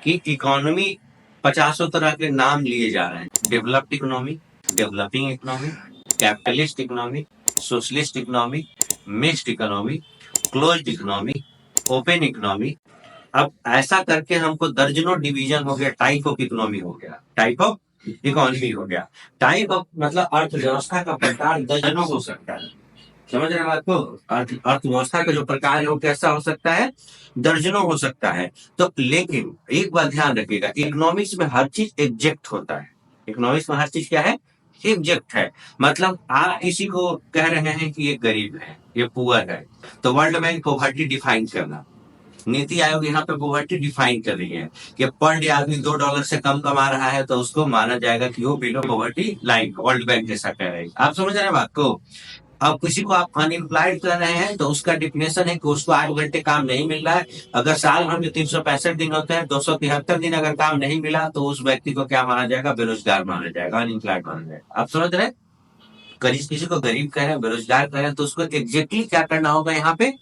कि इकोनॉमी 50 तरह के नाम लिए जा रहे हैं। Developed economy, developing economy, capitalist economy, socialist economy, mixed economy, closed economy, open economy. अब ऐसा करके हमको दर्जनों डिवीजन हो गया, टाइप ऑफ इकोनॉमी हो गया, टाइप ऑफ इकोनॉमी हो गया। टाइप ऑफ मतलब अर्थव्यवस्था का प्रकार दर्जनों हो सकता है। समझ रहे हैं बात को? अर्थव्यवस्था का जो प्रकार है वो कैसा हो सकता है? दर्जनों हो सकता है। तो लेकिन एक बात ध्यान रखिएगा, इकोनॉमिक्स में हर चीज एग्जैक्ट होता है। इकोनॉमिक्स में हर चीज क्या है? एग्जैक्ट है। मतलब आप किसी को कह रहे हैं कि ये गरीब है, ये पुअर है, तो वर्ल्ड बैंक पॉवर्टी डिफाइन करना, नीति आयोग यहाँ पे पॉवर्टी डिफाइन कर रही है कि पर डे आदमी $2 से कम कमा रहा है तो उसको माना जाएगा कि वो below poverty line, world bank जैसा कह रही है। आप समझ रहे हैं बात को? अब किसी को आप अनएम्प्लॉयड कर रहे हैं तो उसका डिफिनेशन है कि उसको 8 घंटे काम नहीं मिल रहा है। अगर साल भर में 365 दिन होते हैं, 273 दिन अगर काम नहीं मिला तो उस व्यक्ति को क्या माना जाएगा? बेरोजगार माना जाएगा, अनएम्प्लॉयड माना जाएगा। आप समझ रहे हैं? किसी को गरीब कह रहे हैं, बेरोजगार कह रहे हैं, तो उसको एग्जैक्टली क्या करना होगा? यहाँ पे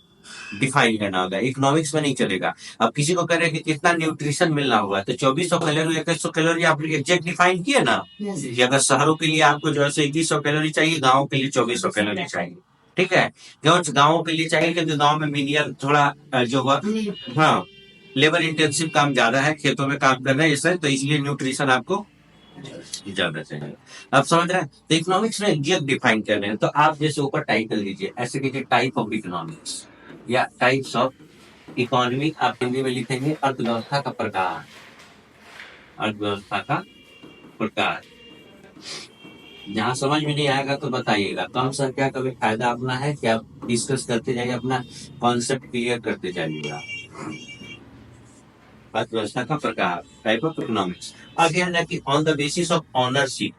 डिफाइन करना होगा। इकोनॉमिक्स में नहीं चलेगा। अब किसी को कह रहे हैं कि कितना न्यूट्रिशन मिलना होगा, तो 2400 कैलोरी, 2100 कैलोरी आप एग्जैक्ट डिफाइन किए ना, कि अगर शहरों के लिए आपको जो है 2100 कैलोरी चाहिए, गाँव के लिए 2400 कैलोरी चाहिए। ठीक है? क्यों गाँव के लिए चाहिए? क्योंकि गाँव में मीनियल थोड़ा जो हाँ, लेबर इंटेंसिव काम ज्यादा है, खेतों में काम कर रहे हैं इसलिए, तो इसलिए न्यूट्रिशन आपको ज्यादा चाहिए। आप समझ रहे हैं? तो इकोनॉमिक्स में एग्जैक्ट डिफाइन कर रहे हैं। तो आप जैसे ऊपर टाइटल दीजिए, ऐसे कीजिए टाइप ऑफ इकोनॉमिक्स या टाइप्स ऑफ इकोनॉमी। आप हिंदी में लिखेंगे अर्थव्यवस्था का प्रकार, अर्थव्यवस्था का प्रकार। जहां समझ में नहीं आएगा तो बताइएगा। कम सर क्या कभी फायदा अपना है कि आप डिस्कस करते जाइए, अपना कॉन्सेप्ट क्लियर करते जाइएगा। अर्थव्यवस्था का प्रकार, टाइप ऑफ इकोनॉमिक्स। आगे है ना कि on the basis of ownership,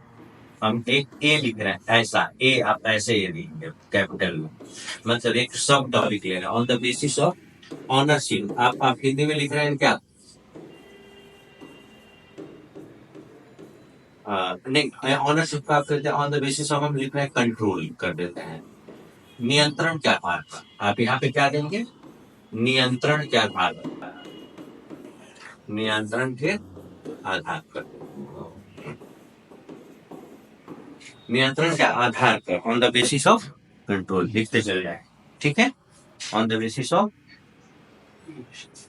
हम एक ए लिख रहे हैं, ऐसा ए आप ऐसे ए लिखेंगे कैपिटल में, मतलब एक सब टॉपिक ले रहे हैं on the basis of ownership. आप हिंदी में लिख रहे हैं क्या? नहीं, ऑनरशिप का आप करते हैं ऑन द बेसिस ऑफ, हम लिख रहे हैं कंट्रोल कर देते हैं। नियंत्रण के आधार पर आप यहाँ पे क्या देंगे? नियंत्रण के आधार पर, नियंत्रण के आधार पर, नियंत्रण के आधार पर, on the basis of control लिखते चले जाए। ठीक है? On the basis of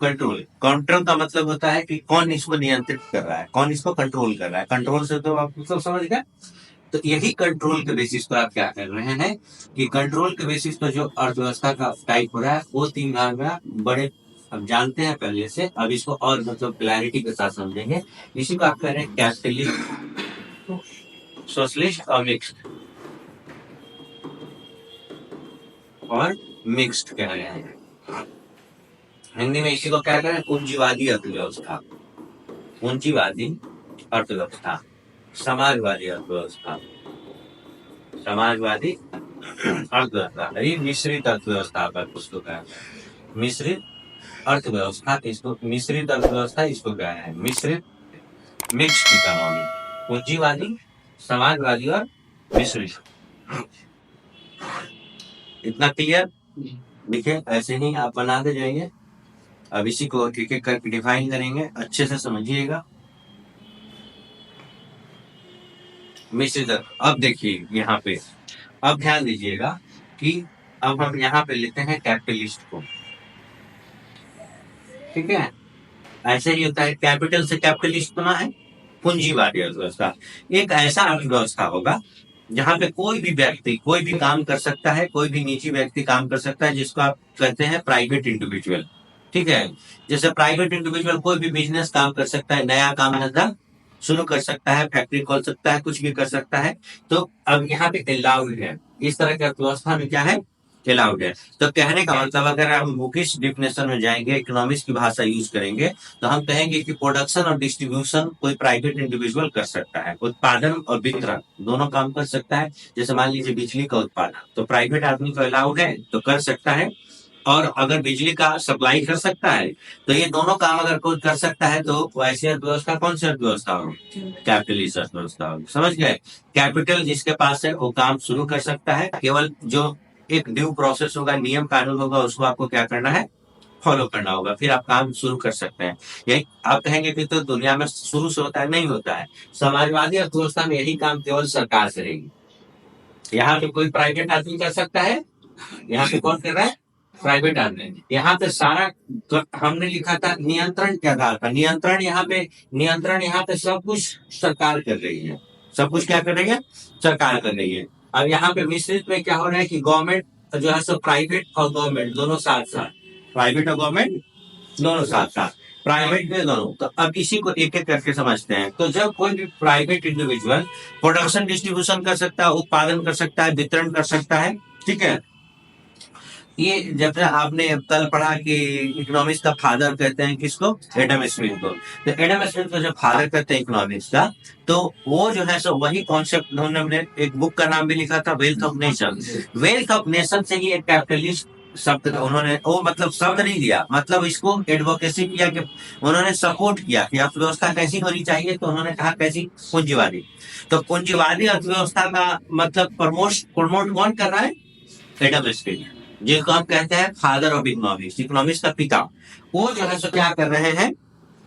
control. Control का मतलब होता है कि कौन इसको नियंत्रित कर रहा है, कौन इसको कंट्रोल कर रहा है। कंट्रोल से तो आप सब समझ गए। तो यही कंट्रोल के बेसिस पर आप क्या कर रहे हैं कि कंट्रोल के बेसिस पर जो अर्थव्यवस्था का टाइप हो रहा है वो 3 भाग में बड़े, अब जानते हैं पहले से, अब इसको और मतलब क्लैरिटी के साथ समझेंगे। इसी को आप कह रहे हैं कैपिटलिस्ट, सोशलिस्ट और मिक्स्ड, और मिक्स्ड कह रहे हैं। हिंदी में इसी को क्या कह रहे हैं? पूंजीवादी अर्थव्यवस्था, पूंजीवादी अर्थव्यवस्था, समाजवादी अर्थव्यवस्था, समाजवादी अर्थव्यवस्था, ये मिश्रित अर्थव्यवस्था का उसको कहा है, मिश्रित अर्थव्यवस्था। इसको मिश्रित अर्थव्यवस्था इसको कहा है मिश्रित, मिक्स्ड इकोनॉमी, पूंजीवादी, समाजवादी और मिश्रित। इतना क्लियर? देखिए ऐसे ही आप बनाते जाइए। अब इसी को एक एक करके डिफाइन करेंगे, अच्छे से समझिएगा। मिश्रित, अब देखिए यहाँ पे, अब ध्यान दीजिएगा कि अब हम यहाँ पे लेते हैं कैपिटलिस्ट को। ठीक है? ऐसे ही होता है, कैपिटल से कैपिटलिस्ट बना है पूंजीवादी अर्थव्यवस्था। एक ऐसा अर्थव्यवस्था होगा जहाँ पे कोई भी व्यक्ति कोई भी काम कर सकता है, कोई भी निजी व्यक्ति काम कर सकता है, जिसको आप कहते हैं प्राइवेट इंडिविजुअल। ठीक है? जैसे प्राइवेट इंडिविजुअल कोई भी बिजनेस काम कर सकता है, नया काम धंधा शुरू कर सकता है, फैक्ट्री खोल सकता है, कुछ भी कर सकता है। तो अब यहाँ पे अलाउड है, इस तरह की अर्थव्यवस्था में क्या है? अलाउड है। तो कहने का मतलब अगर हम बुकिश डिफिनेशन में जाएंगे, इकोनॉमिक्स की भाषा यूज करेंगे, तो हम कहेंगे कि प्रोडक्शन और डिस्ट्रीब्यूशन कोई प्राइवेट इंडिविजुअल कर सकता है, उत्पादन और वितरण दोनों काम कर सकता है। जैसे मान लीजिए बिजली का उत्पादन, तो प्राइवेट आदमी को अलाउड है तो कर सकता है, और अगर बिजली का सप्लाई कर सकता है, तो ये दोनों काम अगर कोई कर सकता है तो वैसी अर्थव्यवस्था कौन सी अर्थव्यवस्था हो? कैपिटलिस्ट अर्थव्यवस्था हो। समझ गए? कैपिटल जिसके पास है वो काम शुरू कर सकता है, केवल जो एक ड्यू प्रोसेस होगा, नियम कानून होगा, उसको आपको क्या करना है? फॉलो करना होगा, फिर आप काम शुरू कर सकते हैं। यही आप कहेंगे कि तो दुनिया में शुरू से होता है, नहीं होता है। समाजवादी अर्थव्यवस्था में यही काम केवल सरकार करेगी। यहाँ पे कोई प्राइवेट आदमी कर सकता है? यहाँ पे कौन कर रहा है? प्राइवेट आदमी। यहाँ पे सारा हमने लिखा था नियंत्रण के आधार पर, नियंत्रण यहाँ पे सब कुछ सरकार कर रही है। सब कुछ क्या कर रही है? सरकार कर रही है। अब यहाँ पे मिश्रित में क्या हो रहा है कि गवर्नमेंट जो है सो प्राइवेट और गवर्नमेंट दोनों साथ साथ, प्राइवेट और गवर्नमेंट दोनों साथ साथ, प्राइवेट में दोनों। तो अब इसी को एक एक करके समझते हैं। तो जब कोई भी प्राइवेट इंडिविजुअल प्रोडक्शन डिस्ट्रीब्यूशन कर सकता है, उत्पादन कर सकता है, वितरण कर सकता है, ठीक है। ये जब से आपने कल पढ़ा कि इकोनॉमिक्स का फादर कहते हैं किसको? एडम स्मिथ को। तो एडम स्मिथ को जब फादर कहते हैं इकोनॉमिक्स का, तो वो जो है सो वही कॉन्सेप्ट उन्होंने एक बुक का नाम भी लिखा था, wealth of nation. Wealth of nation से ही एक कैपिटलिस्ट शब्द उन्होंने, वो मतलब शब्द नहीं दिया, मतलब इसको एडवोकेसी किया कि उन्होंने सपोर्ट किया कि अर्थव्यवस्था कैसी होनी चाहिए। तो उन्होंने कहा कैसी? पूंजीवादी। तो पूंजीवादी अर्थव्यवस्था का मतलब प्रमोट कौन कर रहा है? एडम स्मिथ, जिनको हम कहते हैं फादर ऑफ इकोनॉमिक्स, इकोनॉमिक्स का पिता। वो जो है सो क्या कर रहे हैं?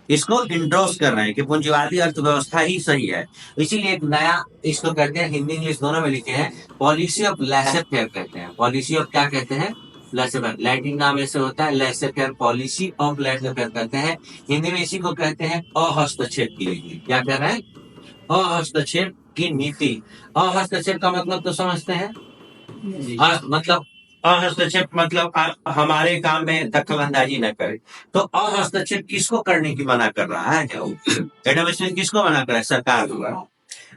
इसको इंडोर्स कर रहे हैं कि पूंजीवादी अर्थव्यवस्था ही सही है। इसीलिए एक नया इसको कहते हैं, हिंदी इंग्लिश दोनों में लिखे हैं, पॉलिसी ऑफ लेसर फेयर कहते हैं। पॉलिसी ऑफ क्या कहते हैं? Laser fair. लैटिन नाम ऐसे होता है laissez faire, policy of laissez faire कहते हैं। हिंदी में इसी को कहते हैं अहस्तक्षेप की नीति। क्या कह रहे हैं? अहस्तक्षेप की नीति। अहस्तक्षेप का मतलब तो समझते हैं? मतलब हस्तक्षेप मतलब आप हमारे काम में दखल अंदाजी न करें। तो हस्तक्षेप किसको करने की मना कर रहा है? एडम स्मिथ किसको मना कर रहा है? सरकार को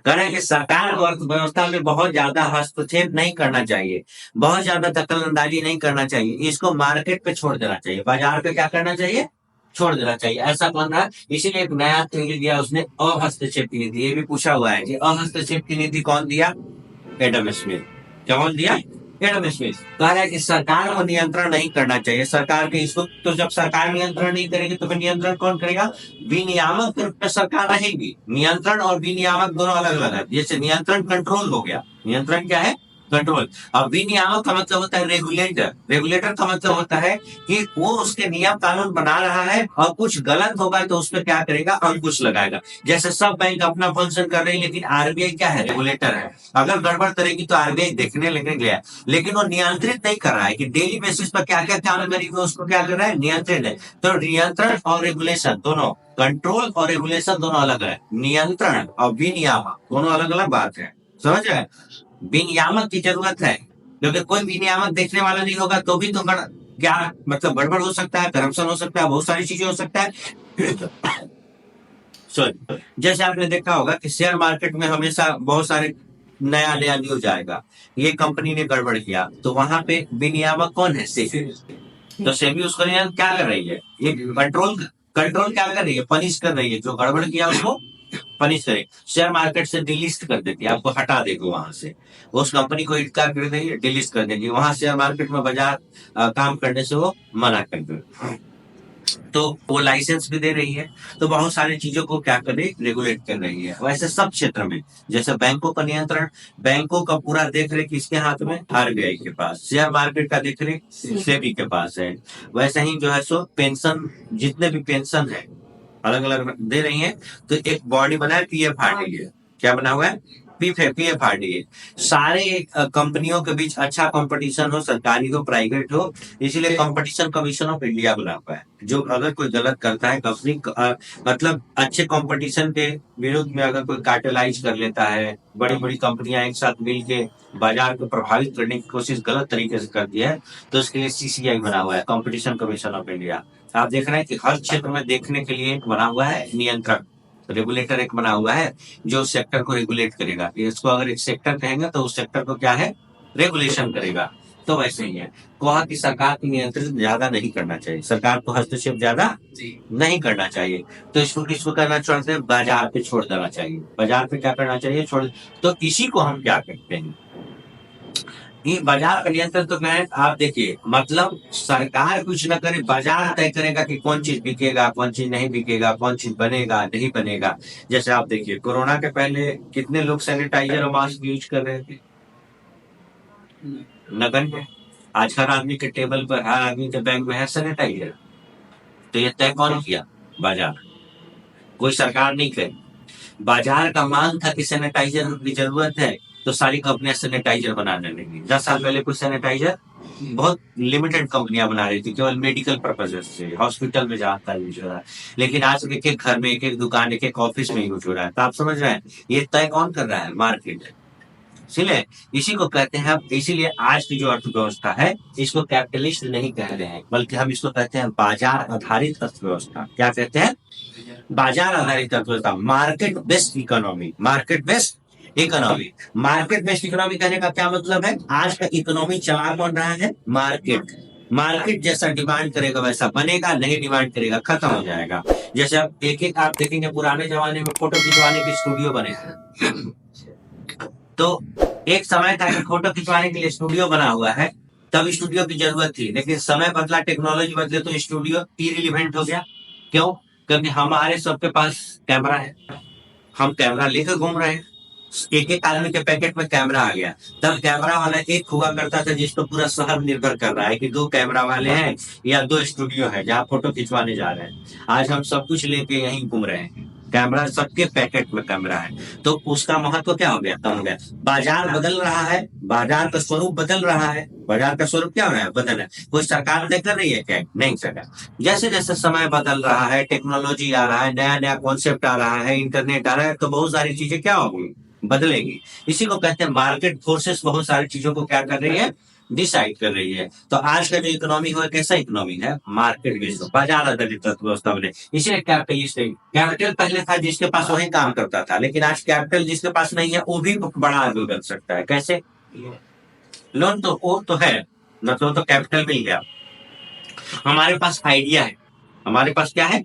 कह रहे हैं कि सरकार को अर्थव्यवस्था में बहुत ज्यादा हस्तक्षेप नहीं करना चाहिए, बहुत ज्यादा दखल अंदाजी नहीं करना चाहिए, इसको मार्केट पे छोड़ देना चाहिए, बाजार पे क्या करना चाहिए? छोड़ देना चाहिए। ऐसा कौन रहा? इसीलिए एक नया थ्योरी दिया उसने, अहस्तक्षेप की नीति। ये भी पूछा हुआ है कि अहस्तक्षेप की नीति कौन दिया? Adam Smith. कौन दिया? Adam Smith. कह रहा है कि सरकार को नियंत्रण नहीं करना चाहिए, सरकार के इसको, तो जब सरकार नियंत्रण नहीं करेगी तो फिर नियंत्रण कौन करेगा? विनियामक के रूप में सरकार रहेगी। नियंत्रण और विनियामक दोनों अलग अलग है। जैसे नियंत्रण कंट्रोल हो गया, नियंत्रण क्या है? कंट्रोल। अब विनियामक का मतलब होता है रेगुलेटर। रेगुलेटर का मतलब होता है कि वो उसके नियम कानून बना रहा है और कुछ गलत होगा तो उस पर क्या करेगा? अंकुश लगाएगा। जैसे सब बैंक अपना फंक्शन कर रहे हैं, लेकिन आरबीआई क्या है? रेगुलेटर है। अगर गड़बड़ करेगी तो आरबीआई देखने लगने गया, लेकिन वो नियंत्रित नहीं कर रहा है कि डेली बेसिस पर क्या क्या काम करेगी, उसको क्या कर रहा है? नियंत्रित है। तो नियंत्रण और रेगुलेशन दोनों, कंट्रोल और रेगुलेशन दोनों अलग है। नियंत्रण और विनियामक दोनों अलग अलग बात है। समझ रहे हैं? विनियामक की जरूरत है, क्योंकि कोई विनियामक देखने वाला नहीं होगा तो भी तो क्या मतलब गड़बड़ हो सकता है, करप्शन हो सकता है, बहुत सारी चीजें हो सकता है। सॉरी, जैसे आपने देखा होगा कि शेयर मार्केट में हमेशा बहुत सारे नया नया न्यूज आएगा, ये कंपनी ने गड़बड़ किया, तो वहां पे विनियामक कौन है? सेबी। तो सेबी उसको क्या कर रही है? ये कंट्रोल कंट्रोल क्या कर रही है? पनिश कर रही है। जो गड़बड़ किया उसको पनिश करे। शेयर मार्केट से डिलिस्ट कर देती है, आपको हटा देगी वहां से, उस कंपनी को इनकार कर देगी, डिलिस्ट कर देगी, वहां शेयर मार्केट में बाजार काम करने से वो मना कर देगी। तो वो लाइसेंस भी दे रही है। तो बहुत सारी चीजों को क्या कर रही है? रेगुलेट कर रही है। वैसे सब क्षेत्र में, जैसे बैंकों का नियंत्रण, बैंकों का पूरा देख रेख किसके हाथ में? आरबीआई के पास। शेयर मार्केट का देख रेख सेबी के पास है। वैसे ही जो है सो पेंशन, जितने भी पेंशन है अलग अलग दे रही है। तो एक बॉडी बना है पीएफआरडी है। क्या बना हुआ है? पीएफआरडी है। सारे कंपनियों के बीच अच्छा कंपटीशन हो, सरकारी हो प्राइवेट हो, इसीलिए कंपटीशन कमीशन ऑफ इंडिया बना हुआ है। जो अगर कोई गलत करता है कंपनी, मतलब अच्छे कंपटीशन के विरुद्ध में अगर कोई कार्टेलाइज कर लेता है, बड़ी बड़ी कंपनियां एक साथ मिलके बाजार को प्रभावित करने की कोशिश गलत तरीके से करती है, तो उसके लिए सीसीआई बना हुआ है, कंपटीशन कमीशन ऑफ इंडिया। आप देख रहे हैं कि हर क्षेत्र में देखने के लिए एक बना हुआ है नियंत्रक, रेगुलेटर एक बना हुआ है जो सेक्टर को रेगुलेट करेगा। इसको अगर एक सेक्टर कहेंगे तो उस सेक्टर को क्या है? रेगुलेशन करेगा। तो वैसे ही है, कहा कि सरकार को नियंत्रित ज्यादा नहीं करना चाहिए, सरकार को हस्तक्षेप ज्यादा नहीं करना चाहिए। तो इसको किसको करना चाहते हैं? बाजार पे छोड़ देना चाहिए। बाजार पे क्या करना चाहिए? छोड़। तो इसी को हम क्या कहते हैं? ये बाजार का नियंत्रण तो मैं, आप देखिए, मतलब सरकार कुछ न करे, बाजार तय करेगा कि कौन चीज बिकेगा, कौन चीज नहीं बिकेगा, कौन चीज बनेगा नहीं बनेगा। जैसे आप देखिए, कोरोना के पहले कितने लोग सैनिटाइजर और मास्क यूज कर रहे थे? नगण्य। आज हर आदमी के टेबल पर, हर आदमी के बैग में है सैनिटाइजर। तो ये तय कौन किया? बाजार। कोई सरकार नहीं करी। बाजार का मांग था कि सैनिटाइजर की जरूरत है, तो सारी कंपनियां सैनिटाइजर बनाने लगी। 10 साल पहले कुछ सैनिटाइजर बहुत लिमिटेड कंपनियां बना रही थी, केवल मेडिकल पर्पजेस से, हॉस्पिटल में जाता यूज हो रहा है। लेकिन आज एक एक घर में, एक एक दुकान, एक एक ऑफिस में यूज हो रहा है। तो आप समझ रहे हैं ये तय कौन कर रहा है? मार्केट। इसलिए इसी को कहते हैं, इसीलिए आज की जो अर्थव्यवस्था है इसको कैपिटलिस्ट नहीं कह रहे हैं, बल्कि हम इसको कहते हैं बाजार आधारित अर्थव्यवस्था। क्या कहते हैं? बाजार आधारित अर्थव्यवस्था, market based economy. Market based economy. Market based economy कहने का क्या मतलब है? आज का इकोनॉमी चला कौन रहा है? मार्केट। मार्केट जैसा डिमांड करेगा वैसा बनेगा, नहीं डिमांड करेगा खत्म हो जाएगा। जैसे आप एक एक आप देखेंगे पुराने जमाने में फोटो खिंचवाने के स्टूडियो बने हैं। तो एक समय था कि फोटो खिंचवाने के लिए स्टूडियो बना हुआ है, तब स्टूडियो की जरूरत थी। लेकिन समय बदला, टेक्नोलॉजी बदले, तो स्टूडियो इरिलीवेंट हो गया। क्यों? क्योंकि हमारे सबके पास कैमरा है, हम कैमरा लेकर घूम रहे हैं। एक एक आदमी के पैकेट में कैमरा आ गया। तब कैमरा वाला एक हुआ करता था जिस पर पूरा शहर निर्भर कर रहा है कि 2 कैमरा वाले हैं या 2 स्टूडियो है जहाँ फोटो खिंचवाने जा रहे हैं। आज हम सब कुछ लेके यहीं घूम रहे हैं, कैमरा सबके पैकेट में कैमरा है। तो उसका महत्व क्या हो गया? कम हो गया। बाजार बदल रहा है, बाजार का स्वरूप बदल रहा है। बाजार का स्वरूप क्या हो रहा है? बदल है। कोई सरकार देख रही है क्या? नहीं सरकार। जैसे जैसे समय बदल रहा है, टेक्नोलॉजी आ रहा है, नया नया कॉन्सेप्ट आ रहा है, इंटरनेट आ रहा है, तो बहुत सारी चीजें क्या होगी? बदलेगी। इसी को कहते हैं मार्केट फोर्सेस बहुत सारी चीजों को क्या कर रही है? डिसाइड कर रही है। तो आज का जो इकोनॉमी है कैसा इकोनॉमी है? मार्केट बेस्ड, बाजार आधारित अर्थव्यवस्था बने। इसीलिए कैपिटलिस्ट है। कैपिटल पहले था जिसके पास वही काम करता था, लेकिन आज कैपिटल जिसके पास नहीं है वो भी बड़ा आदमी बन सकता है। कैसे? लोन तो वो तो है, मतलब तो कैपिटल मिल गया। हमारे पास आइडिया है। हमारे पास क्या है?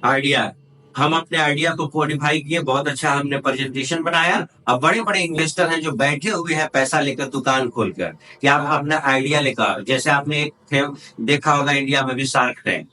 आइडिया है। हम अपने आइडिया को कोडिफाई किए, बहुत अच्छा हमने प्रेजेंटेशन बनाया। अब बड़े बड़े इन्वेस्टर हैं जो बैठे हुए हैं पैसा लेकर दुकान खोलकर कि आप अपना आइडिया लेकर, जैसे आपने देखा होगा इंडिया में भी शार्क टैंक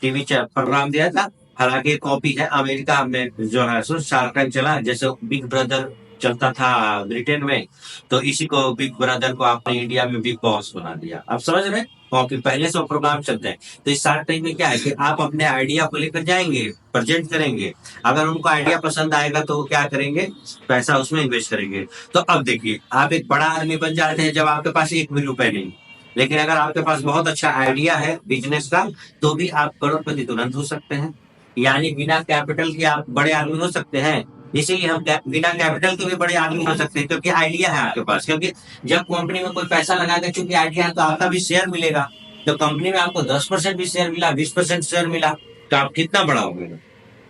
टीवी प्रोग्राम दिया था। हालांकि कॉपी है, अमेरिका में जो है सो शार्क टैंक चला, जैसे बिग ब्रदर चलता था ब्रिटेन में, तो इसी को बिग ब्रदर को आपने इंडिया में बिग बॉस बना दिया। आप समझ रहे हैं? कॉपी पहले से प्रोग्राम चलते हैं। तो इस शार्क टैंक में क्या है कि आप अपने आइडिया को लेकर जाएंगे, प्रेजेंट करेंगे। अगर उनको आइडिया पसंद आएगा तो वो क्या करेंगे? पैसा उसमें इन्वेस्ट करेंगे। तो अब देखिए, आप एक बड़ा आदमी बन जाते हैं जब आपके पास 1 भी रुपए नहीं। लेकिन अगर आपके पास बहुत अच्छा आइडिया है बिजनेस का, तो भी आप करोड़पति तुरंत हो सकते हैं। यानी बिना कैपिटल के आप बड़े आदमी हो सकते हैं। इसीलिए हम बिना कैपिटल के भी बड़े आदमी हो सकते हैं, क्योंकि आइडिया है आपके पास। क्योंकि जब कंपनी में कोई पैसा लगाकर चूंकि आइडिया है तो आपका भी शेयर मिलेगा। तो कंपनी में आपको 10% भी शेयर मिला, 20% शेयर मिला, तो आप कितना बड़ा हो गए?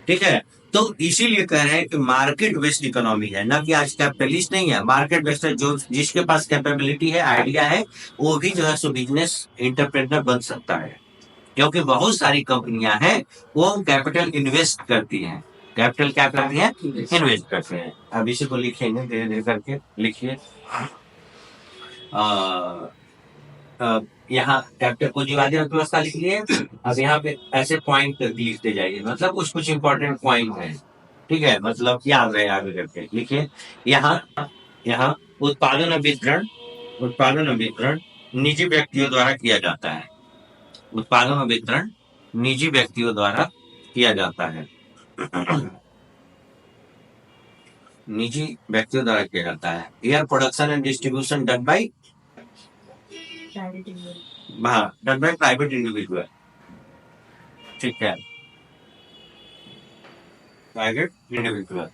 ठीक है। तो इसीलिए कह रहे हैं कि मार्केट बेस्ड इकोनॉमी है, ना कि आज कैपिटलिस्ट नहीं है। मार्केट बेस्ड है, जो जिसके पास कैपेबिलिटी है, आइडिया है, वो भी जो है सो बिजनेस इंटरप्रेनर बन सकता है। क्योंकि बहुत सारी कंपनियां हैं वो कैपिटल इन्वेस्ट करती हैं। कैपिटल क्या करती है? इन्वेस्ट करते हैं। अब इसी को लिखेंगे, धीरे धीरे करके लिखिए। यहाँ कैपिटल पूंजीवादी अर्थव्यवस्था लिख लिए। अब यहाँ पे ऐसे पॉइंट लिखते जाइए, मतलब कुछ कुछ इंपॉर्टेंट पॉइंट है। ठीक है, मतलब याद रहे आगे करके लिखिए। यहाँ यहाँ उत्पादन और वितरण, उत्पादन और वितरण निजी व्यक्तियों द्वारा किया जाता है। उत्पादन और वितरण निजी व्यक्तियों द्वारा किया जाता है। निजी व्यक्तियों द्वारा किया जाता है। Air production and distribution done by, हाँ, डन बाई प्राइवेट इंडिविजुअल। ठीक है, प्राइवेट इंडिविजुअल।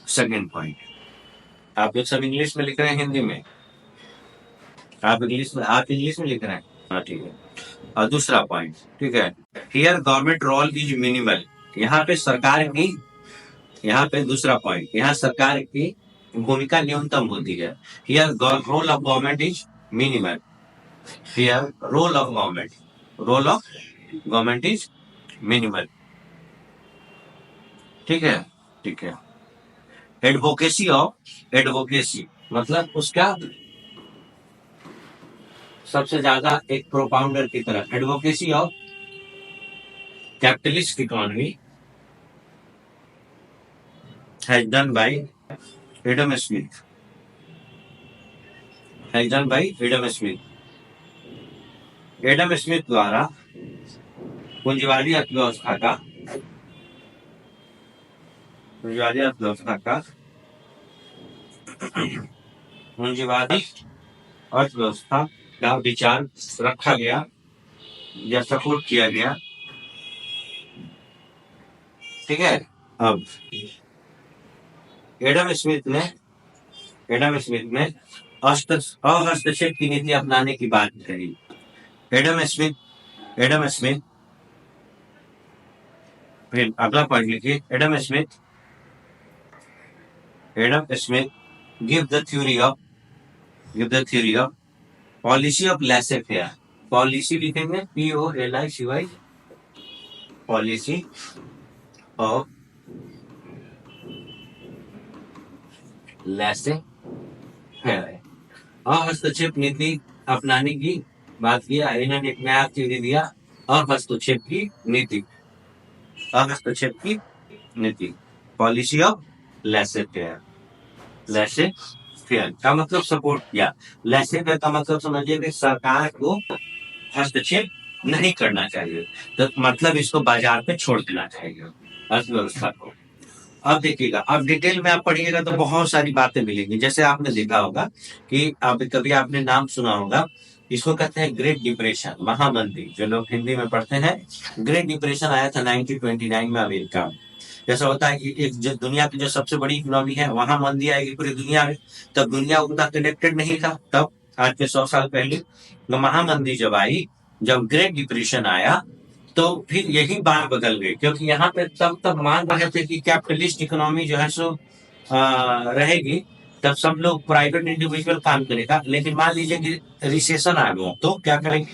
सेकेंड पॉइंट, आप लोग सब इंग्लिश में लिख रहे हैं हिंदी में? आप इंग्लिश में लिख रहे हैं? हाँ ठीक है। और दूसरा पॉइंट, ठीक है, here government role is minimal. यहाँ पे सरकार की, यहाँ पे दूसरा पॉइंट, यहाँ सरकार की भूमिका न्यूनतम होती है। Here role of government is minimal. Here role of government, role of government is minimal. ठीक है, ठीक है। एडवोकेसी ऑफ, एडवोकेसी मतलब उसका सबसे ज्यादा एक प्रोपाउंडर की तरह, advocacy of capitalist economy has done by Adam Smith. Exam by Adam Smith. Adam Smith द्वारा पूंजीवादी अर्थव्यवस्था का पूंजीवादी अर्थव्यवस्था का विचार रखा गया या सपोर्ट किया गया। ठीक है। अब एडम स्मिथ ने हस्तक्षेप की नीति अपनाने की बात कही। एडम स्मिथ फिर अगला पॉइंट लिखिए। Adam Smith give the theory of policy of लेसे फेयर। पॉलिसी लिखेंगे POLICY, पॉलिसी ऑफ लेसे फेयर। हस्तक्षेप नीति अपनाने की बात किया। इन्होंने एक नया थ्योरी दिया हस्तक्षेप की नीति, पॉलिसी ऑफ लेसे फेयर का मतलब सपोर्ट किया। लेसे फेयर का मतलब समझिए कि सरकार को हस्तक्षेप नहीं करना चाहिए, तो मतलब इसको बाजार पे छोड़ देना चाहिए अर्थव्यवस्था को। अब देखिएगा, अब डिटेल में आप पढ़िएगा तो बहुत सारी बातें मिलेंगी। जैसे आपने देखा होगा कि कभी आपने नाम सुना होगा, इसको कहते हैं ग्रेट डिप्रेशन, महामंदी। जो लोग हिंदी में पढ़ते हैं, ग्रेट डिप्रेशन आया था 1929 में अमेरिका में। जैसा होता है कि एक जो दुनिया की जो सबसे बड़ी इकोनॉमी है वहां मंदी आएगी पूरी दुनिया में, तब दुनिया उतना कनेक्टेड नहीं था। तब आज के 100 साल पहले तो महामंदी जब आई, जब ग्रेट डिप्रेशन आया, तो फिर यही बात बदल गई, क्योंकि यहाँ पे तब मान रहे थे कि कैपिटलिस्ट इकोनॉमी जो है सो रहेगी, तब सब लोग प्राइवेट इंडिविजुअल काम करेगा। लेकिन मान लीजिए कि रिसेशन आ गया, तो क्या करेंगे?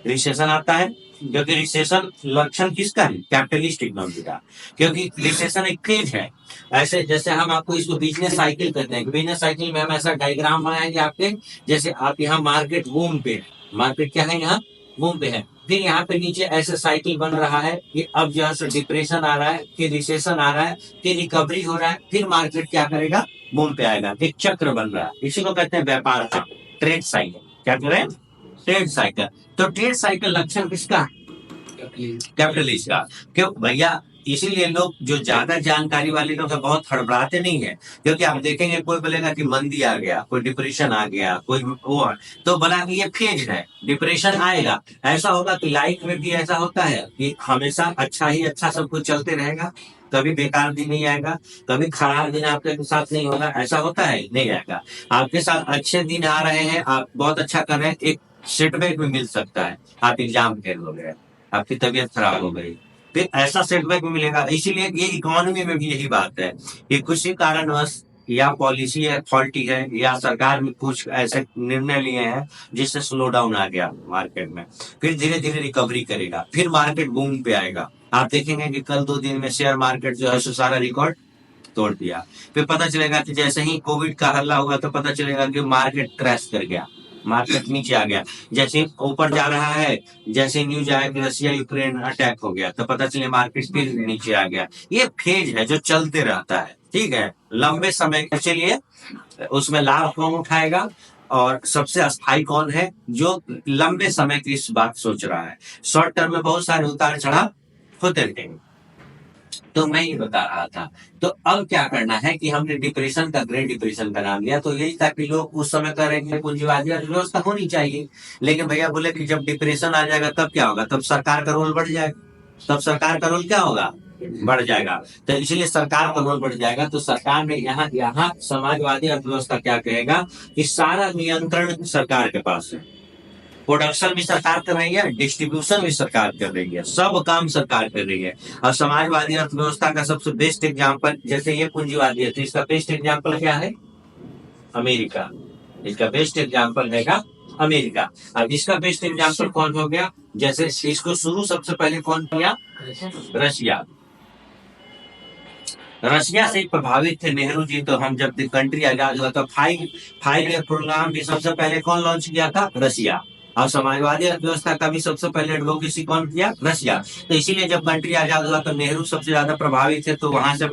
रिसेशन आता है, क्योंकि रिसेशन लक्षण किसका है? कैपिटलिस्ट इकोनॉमी का, क्योंकि रिसेशन एक फेज है। ऐसे जैसे हम आपको इसको बिजनेस साइकिल कहते हैं। बिजनेस साइकिल में हम ऐसा डायग्राम बनाएंगे आपके, जैसे आप यहाँ मार्केट बूम पे, मार्केट क्या है यहाँ बूम पे है, फिर यहाँ पे नीचे ऐसे साइकिल बन रहा है कि अब जो है डिप्रेशन आ रहा है, फिर रिसेशन आ रहा है, फिर रिकवरी हो रहा है, फिर मार्केट क्या करेगा? बूम पे आएगा। एक चक्र बन रहा है, इसी को कहते हैं व्यापार का ट्रेड साइकिल। क्या कह रहे हैं? Trade cycle. तो ट्रेड साइकिल लक्षण किसका? कैपिटलिस्ट का। क्यों भैया? इसीलिए लोग जो ज्यादा जानकारी वाले लोग बहुत हड़बड़ाते नहीं है, क्योंकि आप देखेंगे कोई बोलेगा कि मंदी आ गया, कोई डिप्रेशन आ गया, कोई वो, तो बना कि ये फेज है, डिप्रेशन आएगा। ऐसा होगा कि लाइफ में भी ऐसा होता है कि हमेशा अच्छा ही अच्छा सब कुछ चलते रहेगा, कभी बेकार दिन नहीं आएगा, कभी खराब दिन आपके साथ नहीं होगा। ऐसा होता है? नहीं आएगा। आपके साथ अच्छे दिन आ रहे हैं, आप बहुत अच्छा कर रहे हैं, एक सेटबैक भी मिल सकता है। आप एग्जाम फेल हो गए, आपकी तबीयत खराब हो गई, फिर ऐसा सेटबैक भी मिलेगा। इसीलिए ये इकोनॉमी में भी यही बात है कि कुछ ही कारणवश या पॉलिसी है फॉल्टी है, या सरकार में कुछ ऐसे निर्णय लिए हैं जिससे स्लो डाउन आ गया मार्केट में, फिर धीरे धीरे रिकवरी करेगा, फिर मार्केट बूम पे आएगा। आप देखेंगे कि कल 2 दिन में शेयर मार्केट जो है सारा रिकॉर्ड तोड़ दिया। फिर पता चलेगा कि जैसे ही कोविड का हल्ला हुआ तो पता चलेगा कि मार्केट क्रैश कर गया, मार्केट नीचे आ गया। जैसे ऊपर जा रहा है, जैसे न्यूज आया कि रशिया यूक्रेन अटैक हो गया, तो पता चले मार्केट फिर नीचे आ गया। ये फेज है जो चलते रहता है, ठीक है, लंबे समय के। चलिए, उसमें लाभ कौन उठाएगा और सबसे अस्थायी कौन है जो लंबे समय की इस बात सोच रहा है? शॉर्ट टर्म में बहुत सारे उतार चढ़ाव होते रहेंगे, तो मैं ये बता रहा था। तो अब क्या करना है कि हमने डिप्रेशन का ग्रेट डिप्रेशन का नाम लिया, तो यही था कि लोग उस समय करेंगे पूंजीवादी अर्थव्यवस्था होनी चाहिए। लेकिन भैया बोले कि जब डिप्रेशन आ जाएगा तब क्या होगा? तब सरकार का रोल बढ़ जाएगा। तब सरकार का रोल क्या होगा? बढ़ जाएगा। तो इसलिए सरकार का रोल बढ़ जाएगा। तो सरकार ने यहाँ समाजवादी अर्थव्यवस्था क्या कहेगा कि सारा नियंत्रण सरकार के पास है, प्रोडक्शन भी सरकार कर रही है, डिस्ट्रीब्यूशन भी सरकार कर रही है, सब काम सरकार कर रही है। और समाजवादी अर्थव्यवस्था का सबसे बेस्ट एग्जांपल, जैसे ये पूंजीवादी है तो इसका बेस्ट एग्जांपल क्या है? अमेरिका। इसका बेस्ट एग्जांपल रहेगा अमेरिका। अब इसका बेस्ट एग्जांपल कौन हो गया? जैसे इसको शुरू सबसे पहले कौन किया? रशिया। रशिया से प्रभावित थे नेहरू जी। तो हम जब कंट्री आजाद हुआ तो 5 ईयर प्रोग्राम भी सबसे पहले कौन लॉन्च किया था? रशिया। और समाजवादी अर्थव्यवस्था का भी सबसे पहले एडवोकेसी कौन किया? रशिया। तो इसीलिए जब कंट्री आजाद हुआ तो नेहरू सबसे ज्यादा प्रभावित थे, तो वहां से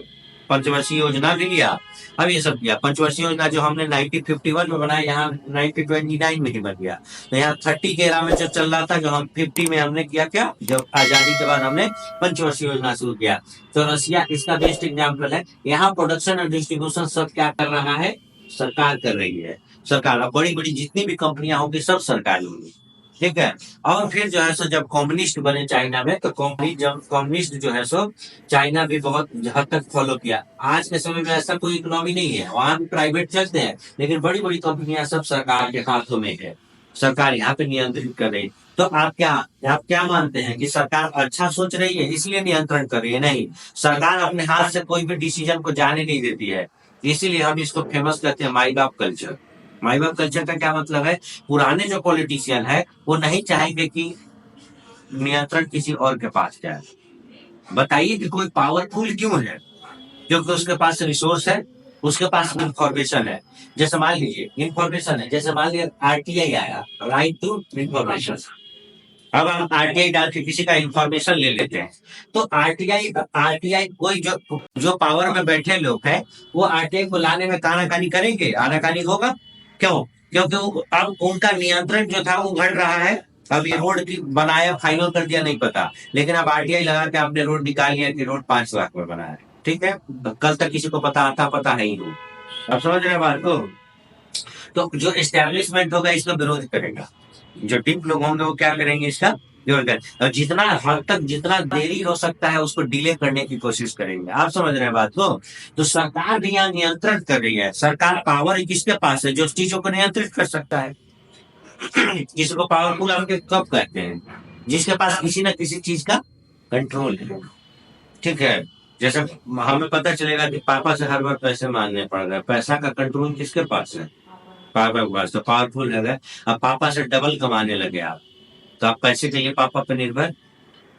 पंचवर्षीय योजना भी लिया, अब ये सब किया। पंचवर्षीय योजना जो हमने 1951 में बनाया, यहाँ 1929 में ही बन गया। तो यहाँ 30 के एरा में जो चल रहा था, जो हम 50 में हमने किया क्या, जब आजादी के बाद हमने पंचवर्षीय योजना शुरू किया। तो रसिया इसका बेस्ट एग्जाम्पल है। यहाँ प्रोडक्शन और डिस्ट्रीब्यूशन सब क्या कर रहा है, सरकार कर रही है। सरकार, बड़ी बड़ी जितनी भी कंपनियां होंगी सब सरकारी होंगी, ठीक है। और फिर जो है सो जब कम्युनिस्ट बने चाइना में, तो कम्युनिस्ट जो है सो चाइना भी बहुत हद तक फॉलो किया। आज के समय में ऐसा कोई इकोनॉमी नहीं है, वहां भी प्राइवेट चलते हैं, लेकिन बड़ी बड़ी कंपनियां सब सरकार के हाथों में है, सरकार यहाँ पे नियंत्रित कर रही है। तो आप क्या मानते हैं कि सरकार अच्छा सोच रही है इसलिए नियंत्रण कर रही है? नहीं, सरकार अपने हाथ से कोई भी डिसीजन को जाने नहीं देती है। इसीलिए हम इसको फेमस करते हैं माई बाप कल्चर। माई बाप कल्चर का क्या मतलब है, पुराने जो पॉलिटिशियन है वो नहीं चाहेंगे कि नियंत्रण किसी और के पास जाए। बताइए कि कोई पावरफुल क्यों है? क्योंकि उसके पास रिसोर्स है, उसके पास इंफॉर्मेशन है। जैसे मान लीजिए इंफॉर्मेशन है, जैसे मान लीजिए आरटीआई आया, राइट टू इंफॉर्मेशन। अब हम आरटीआई डाल के किसी का इंफॉर्मेशन ले लेते हैं, तो आरटीआई कोई जो पावर में बैठे लोग हैं, वो आरटीआई को लाने में कानाकानी करेंगे, आनाकानी होगा। क्यों? क्योंकि अब उनका नियंत्रण जो था वो घट रहा है। अब ये रोड की बनाया, फाइनल कर दिया, नहीं पता, लेकिन अब आरटीआई लगा के आपने रोड निकाल लिया कि रोड 5 लाख में बना है, ठीक है। कल तक किसी को पता पता है ही नहीं। अब समझ रहे हैं बात को? तो जो एस्टेब्लिशमेंट होगा इसका विरोध करेगा, जो टिप लोग होंगे वो क्या करेंगे, इसका विरोध करेंगे, और जितना हद तक जितना देरी हो सकता है उसको डिले करने की कोशिश करेंगे। आप समझ रहे हैं बात को? तो सरकार भी यहाँ नियंत्रण कर रही है। सरकार पावर किसके पास है, जो चीजों को नियंत्रित कर सकता है। किसी को पावरफुल हम कब कहते हैं, जिसके पास किसी न किसी चीज का कंट्रोल है, ठीक है। जैसे हमें पता चलेगा कि पापा से हर बार पैसे मांगने पड़ रहे हैं, पैसा का कंट्रोल किसके पास है, पापा के पास। तो पावरफुल है। अब पापा से डबल कमाने लगे आप, तो आप पैसे के लिए पापा पर निर्भर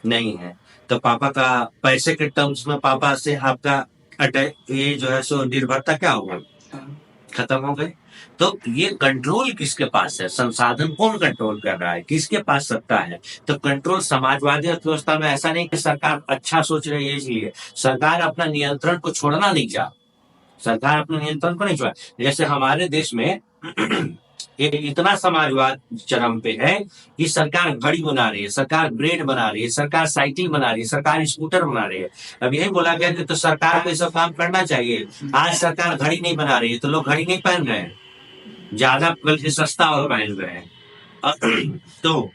नहीं है। तो पापा का पैसे के टर्म्स में पापा से आपका ये जो है सो निर्भरता क्या होगा, खत्म हो गई। तो ये कंट्रोल किसके पास है, संसाधन कौन कंट्रोल कर रहा है, किसके पास सत्ता है? तो कंट्रोल समाजवादी अर्थव्यवस्था में ऐसा नहीं कि सरकार अच्छा सोच रही है इसलिए, सरकार अपना नियंत्रण को छोड़ना नहीं चाह, सरकार अपने नियंत्रण को नहीं छोड़ा। जैसे हमारे देश में एक इतना समाजवाद चरम पे है कि सरकार घड़ी बना रही है, सरकार ब्रेड बना रही है, सरकार साइकिल बना रही है, सरकार स्कूटर बना रही है। अब यही बोला गया कि तो सरकार को ये सब काम करना चाहिए। आज सरकार घड़ी नहीं बना रही है तो लोग घड़ी नहीं पहन रहे हैं, ज्यादा बल्कि सस्ता और पहन रहे हैं। तो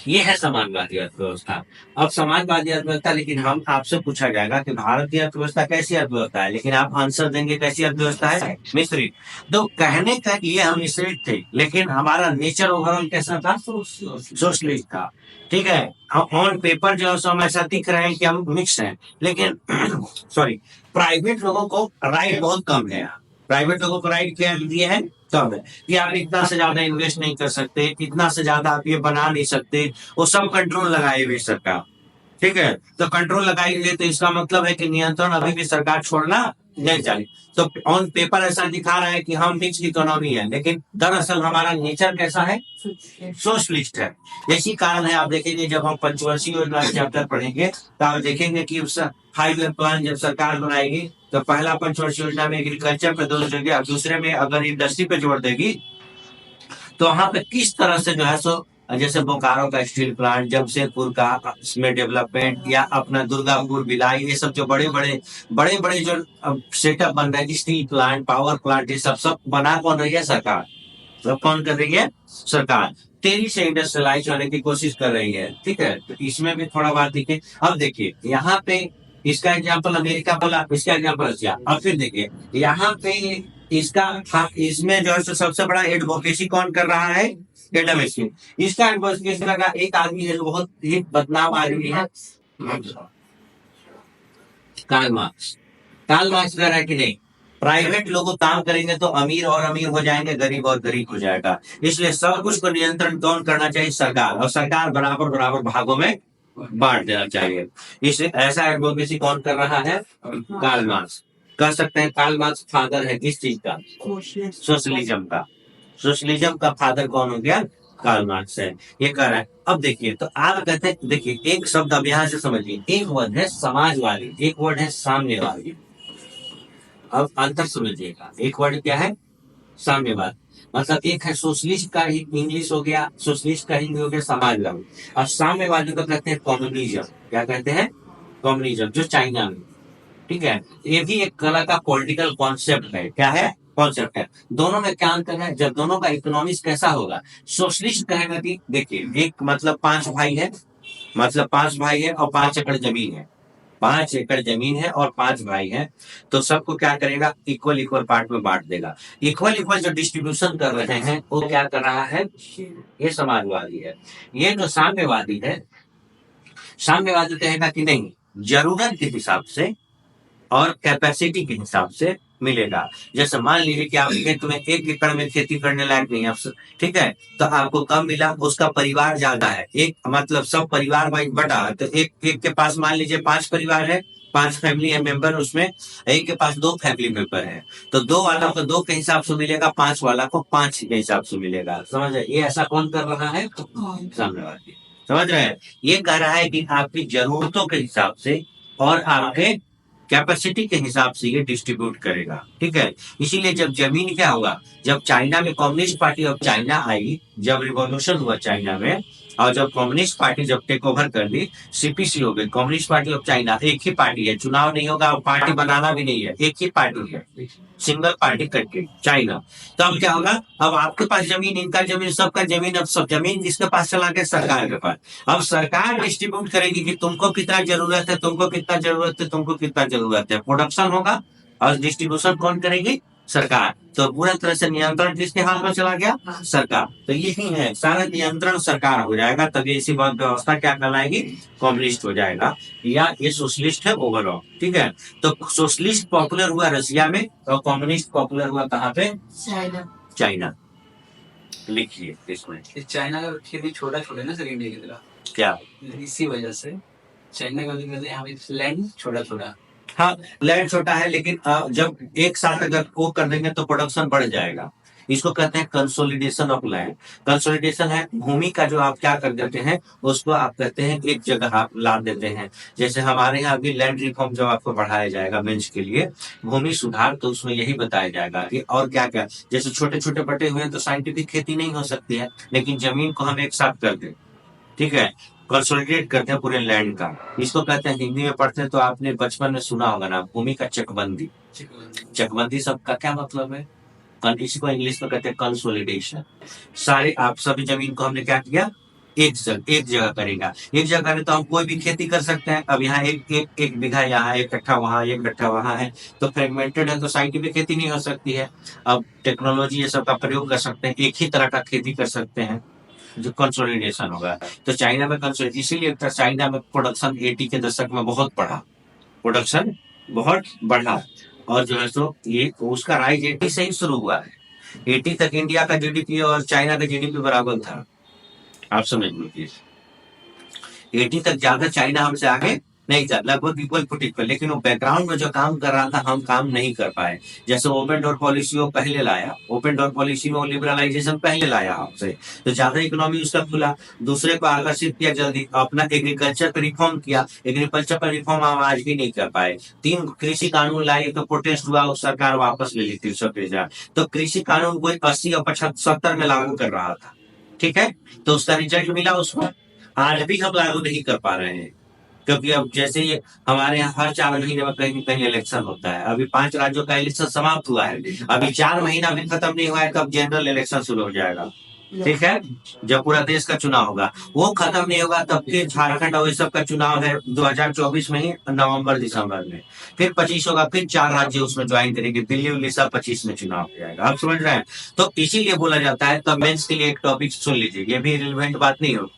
ये है समाजवादी अर्थव्यवस्था। अब समाजवादी अर्थव्यवस्था, लेकिन हम आपसे पूछा जाएगा कि भारत की अर्थव्यवस्था कैसी अर्थव्यवस्था है, लेकिन आप आंसर देंगे कैसी अर्थव्यवस्था है, मिश्रित। तो कहने का लिए हम मिश्रित थे, लेकिन हमारा नेचर ओवरऑल कैसा था, सोशलिस्ट था, ठीक है। ऑन पेपर जो है हम ऐसा दिख रहे हैं कि हम मिक्स हैं, लेकिन सॉरी, प्राइवेट लोगों को राइट बहुत कम है। प्राइवेट लोगों को राइट क्या दिए हैं, कम है, कि आप इतना से ज्यादा इन्वेस्ट नहीं कर सकते, इतना से ज्यादा आप ये बना नहीं सकते, वो सब कंट्रोल लगाए हुए सरकार, ठीक है। तो कंट्रोल लगाएंगे तो इसका मतलब है कि नियंत्रण अभी भी सरकार छोड़ना नहीं चाहिए। तो ऑन पेपर ऐसा दिखा रहा है कि हम मिक्स इकोनॉमी है, लेकिन दरअसल हमारा नेचर कैसा है, सोशलिस्ट है। यही कारण है, आप देखेंगे जब हम पंचवर्षीय योजना चैप्टर पढ़ेंगे तो आप देखेंगे कि उस 5 ईयर प्लान जब सरकार बनाएगी तो पहला पंचवर्षीय योजना में एग्रीकल्चर पे जोर देगी, और दूसरे में अगर इंडस्ट्री पे जोर देगी, तो वहां पे किस तरह से जो है सो जैसे बोकारो का स्टील प्लांट, जमशेदपुर का इसमें डेवलपमेंट, या अपना दुर्गापुर, भिलाई, ये सब जो बड़े बड़े जो सेटअप बन रहे हैं, स्टील प्लांट, पावर प्लांट, ये सब बना कौन रही है, सरकार। सब कौन कर रही है, सरकार। तेजी से इंडस्ट्रियलाइज होने की कोशिश कर रही है, ठीक है। तो इसमें भी थोड़ा बात देखिए। अब देखिए यहाँ पे इसका एग्जाम्पल अमेरिका बोला, इसका एग्जाम्पल रशिया। अब फिर देखिए यहाँ पे इसमें जो है सबसे बड़ा एडवोकेसी कौन कर रहा है, एडम स्मिथ। इसका एडवोकेसी लगा एक आदमी है जो बहुत ही बदनाम आदमी है, कार्ल मार्क्स। कार्ल मार्क्स कह रहा है कि नहीं, प्राइवेट लोग काम करेंगे तो अमीर और अमीर हो जाएंगे, गरीब और गरीब हो जाएगा, इसलिए सब कुछ को नियंत्रण कौन करना चाहिए, सरकार। और सरकार बराबर भागों में बांट देना चाहिए। इस ऐसा एडवोकेसी कौन कर रहा है, कार्ल मार्क्स। कह सकते हैं कार्ल मार्क्स फादर है किस चीज का, सोशलिज्म का। सोशलिज्म का फादर कौन हो गया, कार्ल मार्क्स है, ये कह रहा है। अब देखिए तो आप कहते हैं, देखिए एक शब्द अब यहाँ से समझिए, एक वर्ड है समाजवादी, एक वर्ड है साम्यवादी। अब अंतर समझिएगा, एक वर्ड क्या है, साम्यवाद। मतलब एक है सोशलिस्ट का ही इंग्लिश हो गया, सोशलिस्ट का हिंदी हो गया समाजवाद, और साम्यवादी को कहते हैं कम्युनिज्म। क्या कहते हैं? कम्युनिज्म, जो चाइना में। ठीक है, ये भी एक तरह का पॉलिटिकल कॉन्सेप्ट है। क्या है? कॉन्सेप्ट है। दोनों में क्या अंतर है? जब दोनों का इकोनॉमिक्स कैसा होगा, सोशलिस्ट कहेगा कि देखिए एक मतलब 5 भाई है, मतलब 5 भाई है और 5 एकड़ जमीन है, 5 एकड़ जमीन है और 5 भाई हैं, तो सबको क्या करेगा, इक्वल इक्वल पार्ट में बांट देगा। इक्वल इक्वल जो डिस्ट्रीब्यूशन कर रहे हैं वो क्या कर रहा है, ये समाजवादी है। ये जो साम्यवादी है, साम्यवादी कहेगा कि नहीं, जरूरत के हिसाब से और कैपेसिटी के हिसाब से मिलेगा। जैसे मान लीजिए कि आप खेत में 1 एकड़ में खेती करने लायक नहीं है आप, ठीक है, तो आपको कम मिला, उसका परिवार ज्यादा है, एक मतलब सब परिवार वाइज बटा है, तो एक एक के पास मान लीजिए 5 परिवार है, 5 फैमिली है मेंबर उसमें, एक के पास 2 फैमिली मेंबर है, तो 2 वाला को 2 के हिसाब से मिलेगा, 5 वाला को 5 के हिसाब से मिलेगा। समझ रहे? ये ऐसा कौन कर रहा है, सामने। समझ रहे हैं? ये कह रहा है कि आपकी जरूरतों के हिसाब से और आपके कैपेसिटी के हिसाब से ये डिस्ट्रीब्यूट करेगा। ठीक है, इसीलिए जब जमीन क्या हुआ, जब चाइना में कम्युनिस्ट पार्टी ऑफ चाइना आई, जब रिवॉल्यूशन हुआ चाइना में, और जब कम्युनिस्ट पार्टी जब टेक ओवर कर दी, सीपीसी हो गई, कम्युनिस्ट पार्टी ऑफ चाइना, एक ही पार्टी है, चुनाव नहीं होगा और पार्टी बनाना भी नहीं है, एक ही पार्टी है, सिंगल पार्टी करके चाइना। तो अब क्या होगा, अब आपके पास जमीन, इनका जमीन, सबका जमीन, अब सब जमीन जिसके पास चला गया, सरकार के पास। अब सरकार डिस्ट्रीब्यूट करेगी कि तुमको कितना जरूरत है, तुमको कितना जरूरत है, तुमको कितना जरूरत है, प्रोडक्शन होगा और डिस्ट्रीब्यूशन कौन करेगी, सरकार। तो पूरा तरह से नियंत्रण किसके हाथ में चला गया, सरकार। तो यही है, सारा नियंत्रण सरकार हो जाएगा, तभी ऐसी बात व्यवस्था क्या कहलाएगी, कम्युनिस्ट हो जाएगा, या ये सोशलिस्ट है ओवरऑल। ठीक है, तो सोशलिस्ट पॉपुलर हुआ रशिया में और कम्युनिस्ट पॉपुलर हुआ कहाँ पे, चाइना। चाइना लिखिए इसमें, चाइना का खेती छोटा छोटा ना सर, इंडिया की तरह, क्या इसी वजह से चाइना का यहाँ पे लैंड छोटा छोटा। हाँ, लैंड छोटा है, लेकिन जब एक साथ अगर वो कर देंगे तो प्रोडक्शन बढ़ जाएगा। इसको कहते हैं कंसोलिडेशन ऑफ लैंड। कंसोलिडेशन है भूमि का, जो आप क्या कर देते हैं, उसको आप कहते हैं एक जगह आप ला देते हैं। जैसे हमारे यहाँ भी लैंड रिफॉर्म जब आपको बढ़ाया जाएगा बेंच के लिए, भूमि सुधार, तो उसमें यही बताया जाएगा कि और क्या क्या, जैसे छोटे छोटे बटे हुए हैं तो साइंटिफिक खेती नहीं हो सकती है, लेकिन जमीन को हम एक साथ कर दें, ठीक है, कंसोलिडेट करते हैं पूरे लैंड का। इसको कहते हैं, हिंदी में पढ़ते हैं तो आपने बचपन में सुना होगा ना, भूमि का चकबंदी। चकबंदी सबका क्या मतलब है, इसी को इंग्लिश में कहते हैं कंसोलिडेशन। सारे आप सभी जमीन को हमने क्या किया, एक जगह करेगा, एक जगह करे तो हम कोई भी खेती कर सकते हैं। अब यहाँ एक बीघा यहाँ, 1 कट्ठा वहाँ, 1 कट्ठा वहाँ है, तो फ्रेगमेंटेड है, तो साइंटिफिक खेती नहीं हो सकती है। अब टेक्नोलॉजी ये सब का प्रयोग कर सकते हैं, एक ही तरह का खेती कर सकते हैं, जो कंसोलिडेशन होगा। तो चाइना में कंसोलिडेशन, इसीलिए चाइना में प्रोडक्शन 80 के दशक में बहुत बढ़ा, प्रोडक्शन बहुत बढ़ा, और जो है सो ये उसका राइज 80 से ही शुरू हुआ है। 80 तक इंडिया का जीडीपी और चाइना का जीडीपी बराबर था, आप समझ लीजिए। 80 तक ज्यादा चाइना हमसे आगे नहीं था, लगभग इक्वल टू इक्वल, लेकिन वो बैकग्राउंड में जो काम कर रहा था हम काम नहीं कर पाए। जैसे ओपन डोर पॉलिसी वो पहले लाया, ओपन डोर पॉलिसी में वो लिबरलाइजेशन पहले लाया हमसे, तो ज्यादा इकोनॉमी उसका खुला, दूसरे को आकर्षित किया जल्दी, अपना एग्रीकल्चर पर रिफॉर्म किया, एग्रीकल्चर पर रिफॉर्म हम आज भी नहीं कर पाए। 3 कृषि कानून लाए तो प्रोटेस्ट हुआ, उस सरकार वापस ले ली 350। तो कृषि कानून कोई 80 और 75 में लागू कर रहा था, ठीक है, तो उसका रिजल्ट मिला उसको, आज भी हम लागू नहीं कर पा रहे हैं, क्योंकि अब जैसे ये हमारे यहाँ हर 4 महीने में कहीं कहीं इलेक्शन होता है। अभी 5 राज्यों का इलेक्शन समाप्त हुआ है, अभी 4 महीना भी खत्म नहीं हुआ है, तब जनरल इलेक्शन शुरू हो जाएगा, ठीक है, जब पूरा देश का चुनाव होगा। वो खत्म नहीं होगा तब फिर झारखंड और इस सब का चुनाव है 2024 में ही, नवंबर दिसंबर में, फिर 25 होगा, फिर 4 राज्य उसमें ज्वाइन करेंगे, दिल्ली उड़ीसा 25 में चुनाव हो जाएगा, आप समझ रहे हैं। तो इसीलिए बोला जाता है, तो मेंस के लिए एक टॉपिक सुन लीजिए, ये भी रिलेवेंट बात नहीं हो।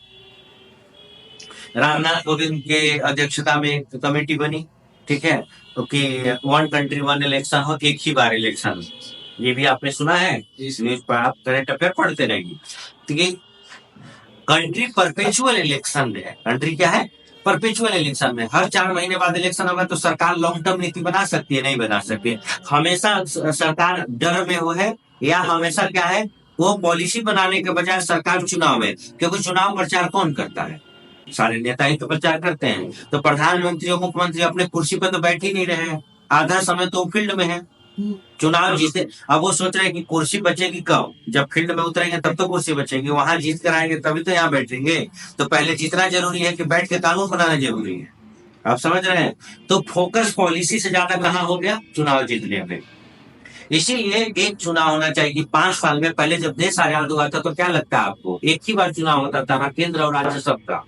रामनाथ कोविंद के अध्यक्षता में एक कमेटी बनी, ठीक है, तो कि 1 कंट्री 1 इलेक्शन हो, एक ही बार इलेक्शन। ये भी आपने सुना है, इस न्यूज पर आप करंट अफेयर पढ़ते रहेंगे। तो ये कंट्री परपेचुअल इलेक्शन में है, कंट्री क्या है, परपेचुअल इलेक्शन में, हर 4 महीने बाद इलेक्शन होगा, तो सरकार लॉन्ग टर्म नीति बना सकती है, नहीं बना सकती है। हमेशा सरकार डर में हो है, या हमेशा क्या है, वो पॉलिसी बनाने के बजाय सरकार चुनाव में, क्योंकि चुनाव प्रचार कौन करता है, सारे नेता ही तो प्रचार करते हैं। तो प्रधानमंत्री और मुख्यमंत्री अपने कुर्सी पर तो बैठ ही नहीं रहे हैं, आधा समय तो फील्ड में है, चुनाव जीते, अब वो सोच रहे हैं कि कुर्सी बचेगी कब, जब फील्ड में उतरेंगे तब तो कुर्सी बचेगी, वहां जीत कर आएंगे तभी तो यहाँ बैठेंगे। तो पहले जीतना जरूरी है कि बैठ के कानून बनाना जरूरी है। आप समझ रहे हैं? तो फोकस पॉलिसी से ज्यादा कहाँ हो गया, चुनाव जीतने में। इसीलिए एक चुनाव होना चाहिए कि 5 साल में, पहले जब देश आजाद हुआ था तो क्या लगता है आपको, एक ही बार चुनाव होता था ना, केंद्र और राज्य सबका,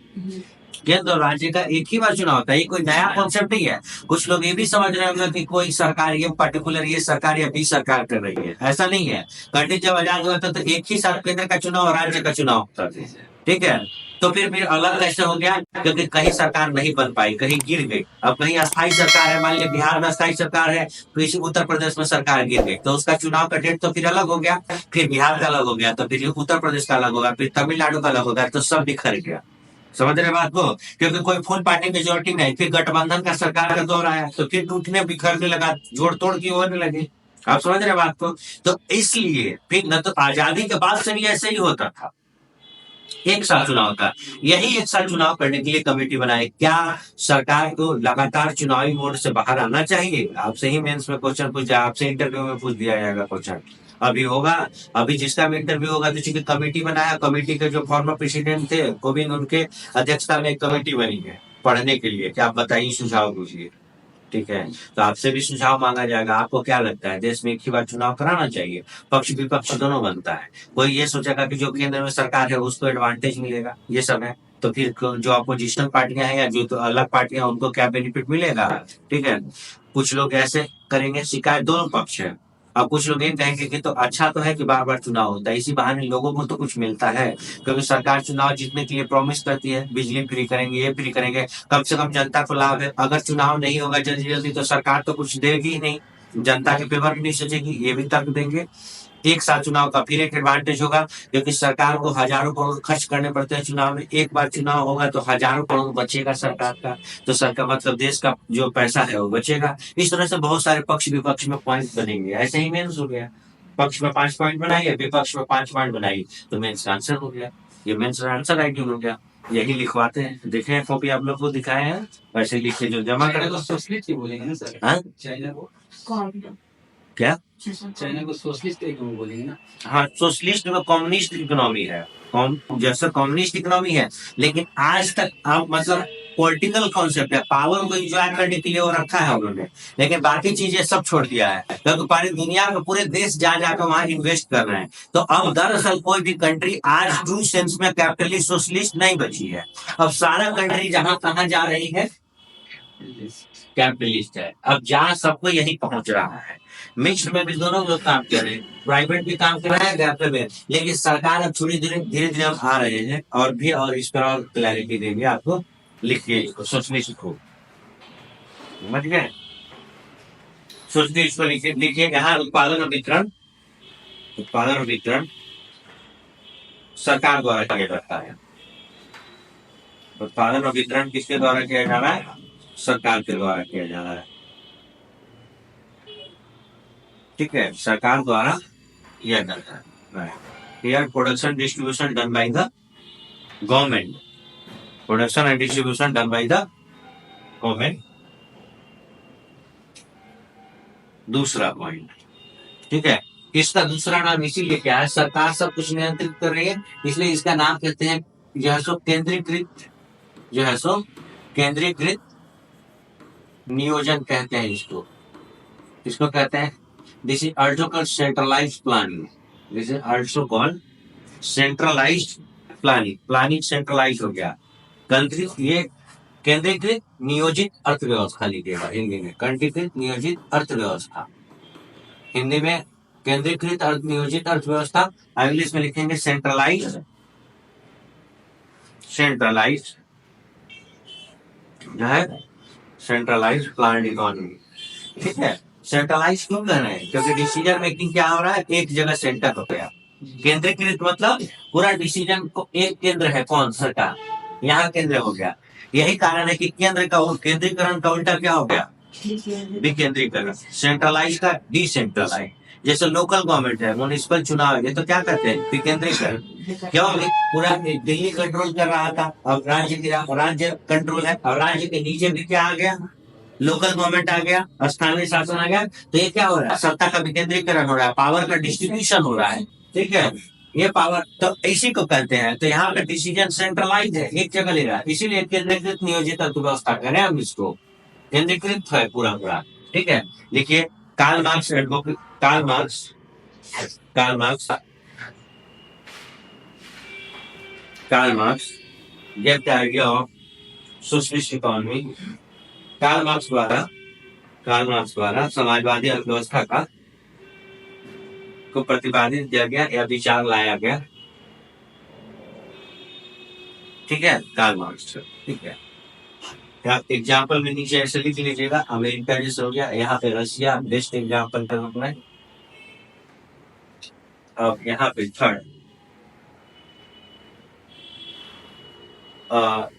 केंद्र और राज्य का एक ही बार चुनाव होता है। ये कोई नया कॉन्सेप्ट नहीं है। कुछ लोग ये भी समझ रहे होंगे कि कोई सरकार, ये पर्टिकुलर ये सरकार या बी सरकार कर रही है, ऐसा नहीं है। कंट्री जब आजाद हुआ था तो एक ही साथ केंद्र का चुनाव और राज्य का चुनाव होता था, ठीक है। तो फिर अलग कैसे हो गया, क्योंकि कहीं सरकार नहीं बन पाई, कहीं गिर गई। अब कहीं अस्थायी सरकार है, मान लीजिए बिहार में अस्थायी सरकार है, तो इसी उत्तर प्रदेश में सरकार गिर गई, तो उसका चुनाव का डेट तो फिर अलग हो गया, फिर बिहार का अलग हो गया, तो फिर उत्तर प्रदेश का अलग होगा, फिर तमिलनाडु का अलग होगा, तो सब बिखर गया। समझ रहे बात को? क्योंकि कोई फुल पार्टी मेजोरिटी नहीं, फिर गठबंधन का सरकार का दौर आया, तो फिर टूटने बिखरने लगा, जोड़ तोड़ की होने लगी। आप समझ रहे बात को? तो इसलिए फिर न तो आजादी के बाद से भी ऐसे ही होता था, एक साथ चुनाव था। यही एक साथ चुनाव करने के लिए कमेटी बनाई। क्या सरकार को लगातार चुनावी मोड से बाहर आना चाहिए? आपसे ही मेंस में क्वेश्चन पूछ जाए, आपसे इंटरव्यू में पूछ दिया जाएगा क्वेश्चन। अभी होगा, अभी जिसका भी इंटरव्यू होगा तो चूंकि कमेटी बनाया, कमेटी के जो फॉर्मर प्रेसिडेंट थे गोविंद, उनके अध्यक्षता में एक कमेटी बनी है पढ़ने के लिए कि आप बताइए, सुझाव दीजिए, ठीक है। तो आपसे भी सुझाव मांगा जाएगा, आपको क्या लगता है देश में एक ही बार चुनाव कराना चाहिए? पक्ष विपक्ष दोनों बनता है। कोई ये सोचेगा कि जो केंद्र में सरकार है उसको एडवांटेज मिलेगा, ये सब है। तो फिर जो अपोजिशनल पार्टियां हैं या जो तो अलग पार्टियां हैं, उनको क्या बेनिफिट मिलेगा, ठीक है। कुछ लोग ऐसे करेंगे, शिकायत दोनों पक्ष है। अब कुछ लोग ये कहेंगे कि तो अच्छा तो है कि बार बार चुनाव होता है, इसी बहाने लोगों को तो कुछ मिलता है, क्योंकि सरकार चुनाव जीतने के लिए प्रॉमिस करती है, बिजली फ्री करेंगे, ये फ्री करेंगे, कम से कम जनता को लाभ है। अगर चुनाव नहीं होगा जल्दी जल्दी तो सरकार तो कुछ देगी ही नहीं, जनता के पेपर भी नहीं सजेगी, ये भी तर्क देंगे। एक साथ चुनाव का फिर एक एडवांटेज होगा, क्योंकि सरकार को हजारों करोड़ खर्च करने पड़ते हैं चुनाव में, एक बार चुनाव होगा तो हजारों करोड़ बचेगा सरकार का, तो सरकार मतलब देश का जो पैसा है वो बचेगा। इस तरह से बहुत सारे पक्ष विपक्ष में पॉइंट बनेंगे, ऐसे ही मेंस हो गया। पक्ष में 5 पॉइंट बनाइए, विपक्ष में 5 पॉइंट बनाइए, तो मेंस का आंसर हो गया। ये मेंस का आंसर राइटिंग हो गया। यही लिखवाते हैं, देखे कॉपी आप लोग को दिखाए हैं, वैसे लिखे जो जमा चाइना करें। को सोशलिस्ट ही बोलेंगे ना सर? हाँ? चाइना को क्या? चाइना को सोशलिस्ट ही क्यों बोलेंगे ना? हाँ, सोशलिस्ट में कम्युनिस्ट इकोनॉमी है, जैसा कम्युनिस्ट इकोनॉमी है, लेकिन आज तक आप मतलब पॉलिटिकल कॉन्सेप्ट है, पावर को एंजॉय करने के लिए वो रखा है उन्होंने, लेकिन बाकी चीजें सब छोड़ दिया है, क्योंकि पूरी दुनिया में पूरे देश जा जाकर वहां इन्वेस्ट कर रहे हैं। तो अब दरअसल कोई भी कंट्री आज ट्रू सेंस में कैपिटलिस्ट सोशलिस्ट नहीं बची है। अब सारा कंट्री जहां कहाँ जा रही है, कैपिटलिस्ट है। अब जहाँ सबको यही पहुंच रहा है, मिक्स में भी दोनों लोग काम कर रहे हैं, प्राइवेट भी काम कर रहा है, गैप में, लेकिन सरकार अब थोड़ी धीरे धीरे धीरे हम आ रहे हैं, और भी और इस पर और क्लैरिटी देंगे आपको। लिखिए इसको, सोचने सीखो, समझ गए? सोचने इसको लिखिए, लिखिए यहाँ उत्पादन और वितरण, उत्पादन और वितरण सरकार द्वारा किया जाता है। उत्पादन और वितरण किसके द्वारा किया जा रहा है? सरकार के द्वारा किया जा रहा है, ठीक है, सरकार द्वारा किया जाता है। Here production distribution done by the government, production and distribution done by the government। दूसरा पॉइंट, ठीक है, इसका दूसरा नाम इसीलिए क्या है, सरकार सब कुछ नियंत्रित कर रही है, इसलिए इसका नाम कहते हैं जो है सो केंद्रीकृत, जो है सो केंद्रीकृत नियोजन कहते हैं इसको। इसको कहते हैं, this is also called centralised planning, this is also called centralised planning. Planning centralise हो गया, ये केंद्रीकृत नियोजित अर्थव्यवस्था लिखिएगा हिंदी में, केंद्रीकृत नियोजित अर्थव्यवस्था, हिंदी में केंद्रीकृत नियोजित अर्थव्यवस्था, इंग्लिश में लिखेंगे सेंट्रलाइज्ड, सेंट्रलाइज्ड जो है सेंट्रलाइज्ड प्लान्ड इकोनॉमी, ठीक है। सेंट्रलाइज क्यों कर रहे हैं? क्योंकि डिसीजन मेकिंग क्या हो रहा है, एक जगह सेंटर हो गया। केंद्रीकृत मतलब पूरा डिसीजन को एक केंद्र है, कौन? सरकार, यहाँ केंद्र हो गया। यही कारण है कि केंद्र का केंद्रीकरण का उल्टा क्या हो गया? विकेंद्रीकरण। सेंट्रलाइज का डिसेंट्रलाइज, जैसे लोकल गवर्नमेंट है, म्युनिसिपल चुनाव है, तो क्या कहते हैं? विकेंद्रीकरण। क्यों? पूरा दिल्ली कंट्रोल कर रहा था, अब राज्य कंट्रोल है, अब राज्य के नीचे भी क्या आ गया? लोकल गवर्नमेंट आ गया, स्थानीय शासन आ गया, तो ये क्या हो रहा है, सत्ता का विकेंद्रीकरण हो रहा है, पावर का डिस्ट्रीब्यूशन हो रहा है। ठीक है, ये पावर तो इसी को कहते हैं। तो यहाँ पे डिसीजन सेंट्रलाइज है, एक जगह ले रहा है, इसीलिए केंद्रीकृत नियोजित अर्थव्यवस्था करें हम इसको, केंद्रीकृत है पूरा पूरा। ठीक है, देखिए Karl Marx Karl Marx Karl Marx Karl Marx gave the idea of socialist economy. Karl Marx द्वारा समाजवादी अर्थव्यवस्था का को प्रतिपादित किया गया या विचार लाया गया। ठीक है, कार्ल मार्क्स। ठीक है, एग्जाम्पल में नीचे ऐसे लिख लीजिएगा, अमेरिका जैसे हो गया, यहाँ पे रशिया बेस्ट एग्जाम्पल का रूप में। अब यहाँ पे थर्ड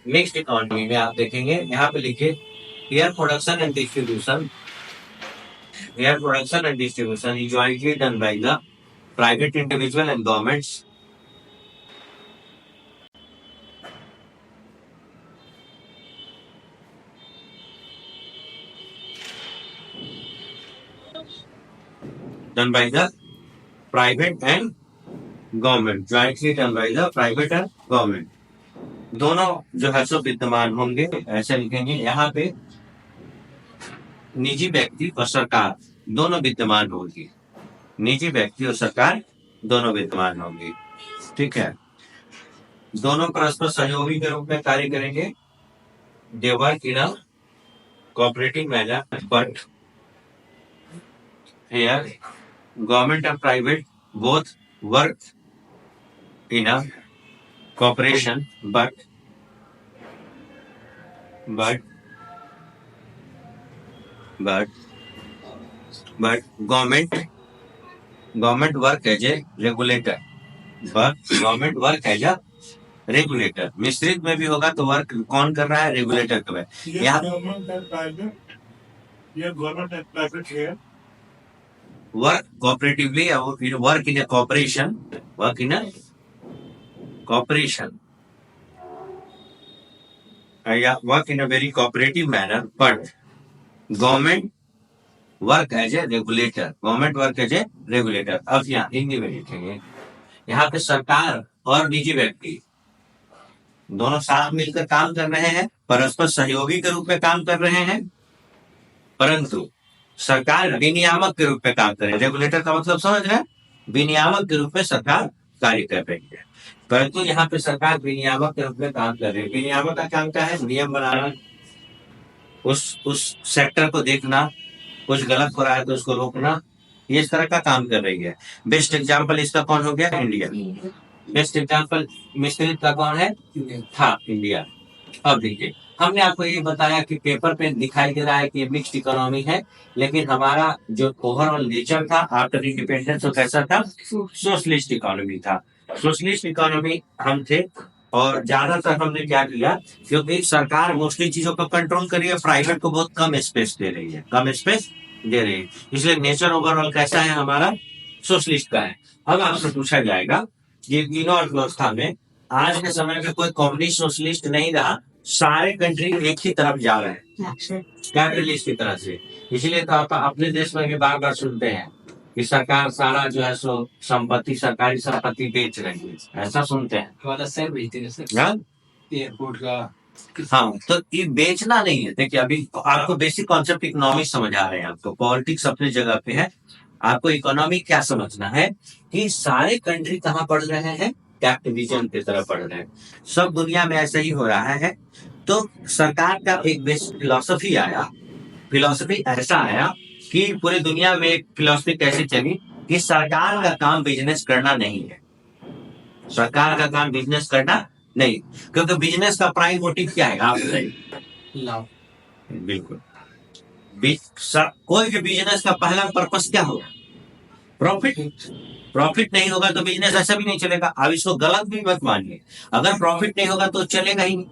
मिक्स्ड इकोनॉमी में आप देखेंगे, यहाँ पे लिखिए air production and distribution is jointly done by the private individual and governments. Done by the private and government, jointly done by the private and government. दोनों जो है सो विद्यमान होंगे, ऐसे लिखेंगे। यहाँ पे निजी व्यक्ति और सरकार दोनों विद्यमान होगी, निजी व्यक्ति और सरकार दोनों विद्यमान होंगी। ठीक है, दोनों परस्पर सहयोगी के रूप में कार्य करेंगे। They work in a cooperative manner, but here government and private both work in a cooperation, but government work as a regulator. Regulator मिश्रित में भी होगा तो वर्क कौन कर रहा है, रेगुलेटर कर रहा है। यहाँ work cooperatively, work in a very cooperative manner, but government work as a regulator. अब यहाँ हिंदी में लिखेंगे, यहाँ पे सरकार और निजी व्यक्ति दोनों साथ मिलकर काम कर रहे हैं, परस्पर सहयोगी के रूप में काम कर रहे हैं, परंतु सरकार विनियामक के रूप में काम कर रही है। रेगुलेटर का मतलब समझ रहे हैं, विनियामक के रूप में सरकार कार्य कर रही है, परंतु यहाँ पे सरकार विनियामक के रूप में काम कर रही है। विनियामक का काम क्या है, नियम बनाना, उस सेक्टर को देखना, कुछ गलत हो रहा है तो उसको रोकना, ये इस तरह का काम कर रही है। बेस्ट एग्जाम्पल इसका कौन हो गया, इंडिया। बेस्ट एग्जाम्पल मिश्रित का कौन है, था इंडिया। अब देखिए, हमने आपको ये बताया कि पेपर पे दिखाई दे रहा है कि मिक्स्ड इकोनॉमी है, लेकिन हमारा जो ओवरऑल नेचर था आफ्टर इंडिपेंडेंस वो कैसा था, सोशलिस्ट इकोनॉमी था। सोशलिस्ट इकोनॉमी हम थे, और ज्यादातर हमने क्या किया, क्योंकि सरकार मोस्टली चीजों को कंट्रोल कर रही है, प्राइवेट को बहुत कम स्पेस दे रही है, इसलिए नेचर ओवरऑल कैसा है हमारा, सोशलिस्ट का है। अब आपसे पूछा जाएगा ये तीनों अर्थव्यवस्था में आज के समय में कोई कम्युनिस्ट सोशलिस्ट नहीं रहा, सारे कंट्री एक ही तरफ जा रहे हैं, कैपिटलिस्ट की तरफ से। इसलिए तो आप अपने देश में भी बार बार सुनते हैं कि सरकार सारा जो है सो संपत्ति, सरकारी संपत्ति बेच रही है, ऐसा सुनते हैं। एयरपोर्ट का, हाँ, तो ये बेचना नहीं है। देखिए, अभी आपको बेसिक कॉन्सेप्ट इकोनॉमिक समझ आ रहे हैं, आपको पॉलिटिक्स अपनी जगह पे है, आपको इकोनॉमी क्या समझना है कि सारे कंट्री कहाँ पढ़ रहे हैं, कैपिटलिज्म की तरफ पढ़ रहे हैं। सब दुनिया में ऐसा ही हो रहा है। तो सरकार का एक बेसिक फिलॉसफी ऐसा आया कि पूरी दुनिया में एक फिलॉसफी कैसे चली कि सरकार का काम बिजनेस करना नहीं है, क्योंकि बिजनेस का प्राइम मोटिव क्या है, आप बताइए। लाभ। बिल्कुल, कोई भी बिजनेस का पहला पर्पस क्या होगा, प्रॉफिट नहीं होगा तो बिजनेस ऐसा भी नहीं चलेगा। अब इसको गलत भी मत मानिए, अगर प्रॉफिट नहीं होगा तो चलेगा ही नहीं।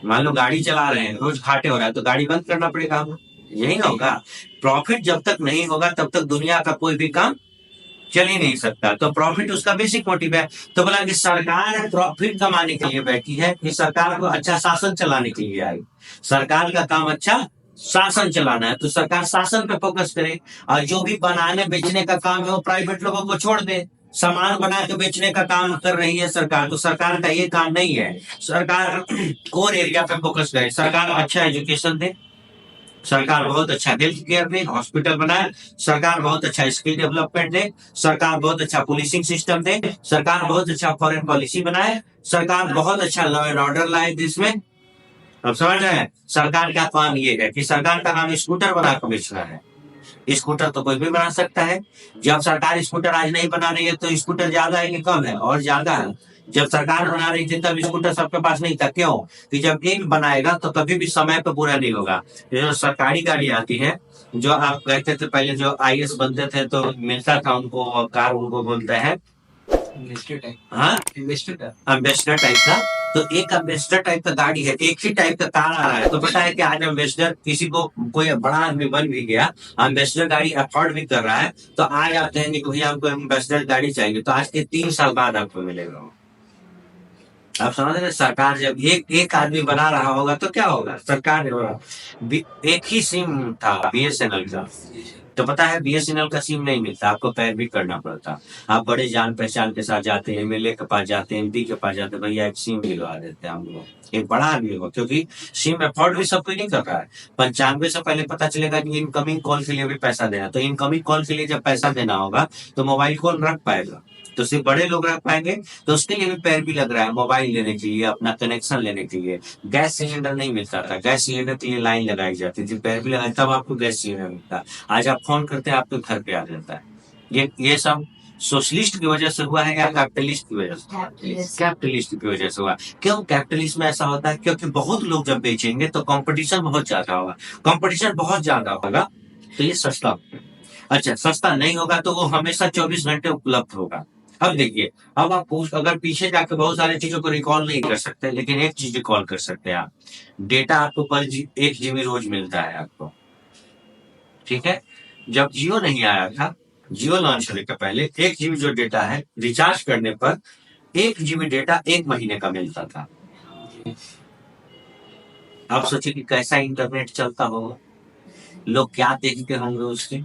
मान लो गाड़ी चला रहे हैं, रोज घाटे हो रहा है तो गाड़ी बंद करना पड़ेगा, यही ना होगा। प्रॉफिट जब तक नहीं होगा तब तक दुनिया का कोई भी काम चल ही नहीं सकता। तो प्रॉफिट उसका बेसिक मोटिव है। तो बोला कि सरकार प्रॉफिट कमाने के लिए बैठी है कि सरकार को अच्छा शासन चलाने के लिए आई, सरकार का काम अच्छा शासन चलाना है तो सरकार शासन पे फोकस करे, और जो भी बनाने बेचने का काम है वो प्राइवेट लोगों को छोड़ दे। सामान बना के बेचने का काम कर रही है सरकार, तो सरकार का ये काम नहीं है। सरकार कोर एरिया पे फोकस करे, सरकार अच्छा एजुकेशन दे, सरकार बहुत अच्छा हेल्थ केयर दे, हॉस्पिटल बनाए, सरकार बहुत अच्छा स्किल डेवलपमेंट दे, सरकार बहुत अच्छा पुलिसिंग सिस्टम दे, सरकार बहुत अच्छा फॉरेन पॉलिसी बनाए, सरकार बहुत अच्छा लॉ एंड ऑर्डर लाए देश में। अब समझ रहे हैं सरकार का काम ये है कि सरकार का काम स्कूटर बनाकर बेचना है। स्कूटर तो कोई भी बना सकता है। जब सरकार स्कूटर आज नहीं बना रही है तो स्कूटर ज्यादा है कि कम है? और ज्यादा है। जब सरकार बना रही थी तब स्कूटर सबके पास नहीं था। क्यों? कि जब एक बनाएगा तो कभी भी समय पे पूरा नहीं होगा। ये जो सरकारी गाड़ी आती है, जो आप कहते थे पहले जो आईएएस बनते थे तो मिलता था उनको कार, उनको बोलते हैं इन्वेस्टर टाइप। हाँ एम्बेसडर टाइप का। तो एक एम्बेसडर टाइप का गाड़ी है, एक ही टाइप का कार आ रहा है। तो पता है कि आज एम्बेसडर किसी को कोई बड़ा आदमी बन भी गया, एम्बेसडर गाड़ी अफोर्ड भी कर रहा है, तो आज आप कहेंगे कि भैया हमको एम्बेसडर गाड़ी चाहिए, तो आज के 3 साल बाद आपको मिलेगा। आप समझ रहे हैं? सरकार जब एक आदमी बना रहा होगा तो क्या होगा? सरकार एक ही सिम था बीएसएनएल का, तो पता है बीएसएनएल का सिम नहीं मिलता, आपको पैरवी करना पड़ता। आप बड़े जान पहचान के साथ जाते हैं, एमएलए के पास जाते हैं, एमपी के पास जाते हैं, भैया एक सिम दिलवा देते हैं हम लोग, एक बड़ा आदमी हो, क्योंकि सिम अफोर्ड भी सब कोई नहीं कर रहा है। 95 से पहले पता चलेगा कि इनकमिंग कॉल के लिए भी पैसा देना, तो इनकमिंग कॉल के लिए जब पैसा देना होगा तो मोबाइल कॉल रख पाएगा, तो सिर्फ बड़े लोग रख पाएंगे। तो उसके लिए भी पैर भी लग रहा है, मोबाइल लेने के लिए, अपना कनेक्शन लेने के लिए। गैस सिलेंडर नहीं मिलता था, गैस सिलेंडर के लिए लाइन लगाई जाती थी, पैर भी लगाए तब आपको गैस सिलेंडर मिलता। आज आप फोन करते हैं आपके घर पे आ जाता है। ये सब सोशलिस्ट की वजह से हुआ है या कैपिटलिस्ट की वजह से? कैपिटलिस्ट की वजह से हुआ। क्यों कैपिटलिस्ट में ऐसा होता है? क्योंकि बहुत लोग जब बेचेंगे तो कंपटीशन बहुत ज्यादा होगा, कंपटीशन बहुत ज्यादा होगा तो ये सस्ता होगा। अच्छा, सस्ता नहीं होगा तो वो हमेशा 24 घंटे उपलब्ध होगा। अब देखिए, अब आप अगर पीछे जाकर बहुत सारी चीजों को रिकॉल नहीं कर सकते, लेकिन एक चीज रिकॉल कर सकते हैं आप, डेटा आपको पर 1 GB रोज मिलता है आपको, ठीक है? जब जियो नहीं आया था, जियो लॉन्च होने के पहले 1 GB जो डेटा है रिचार्ज करने पर 1 GB डेटा 1 महीने का मिलता था। आप सोचिए कि कैसा इंटरनेट चलता होगा, लोग क्या देखते होंगे उसके।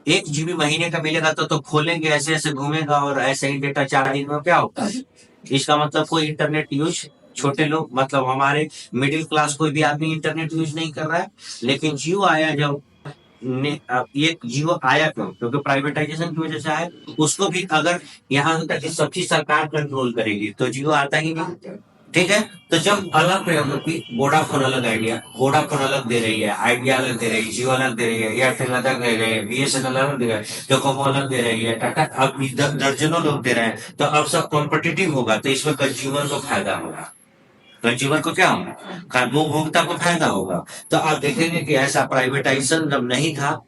1 GB महीने का मिलेगा तो खोलेंगे, ऐसे ऐसे घूमेगा और ऐसे ही डेटा 4 दिन में क्या होता है? इसका मतलब कोई इंटरनेट यूज, छोटे लोग मतलब हमारे मिडिल क्लास कोई भी आदमी इंटरनेट यूज नहीं कर रहा है। लेकिन जियो आया जब अब ये जियो आया क्यों? क्योंकि प्राइवेटाइजेशन की वजह से आया। उसको भी अगर यहाँ तक सब चीज सरकार कंट्रोल करेगी तो जियो आता ही नहीं, ठीक है? तो जब अलग वोडाफोन अलग आइडिया, वोडाफोन अलग दे रही है, आइडिया अलग दे रही है, जियो अलग दे रही है, एयरटेल अलग दे रही है, बीएसएनएल अलग दे रहा है, डोकोमो अलग दे रही है, टाटा, अब दर्जनों लोग दे रहे हैं, तो अब सब कॉम्पिटिटिव होगा, तो इसमें कंज्यूमर को फायदा होगा। कंज्यूमर को क्या होगा? उपभोक्ता को फायदा होगा। तो आप देखेंगे कि ऐसा प्राइवेटाइजेशन जब नहीं था,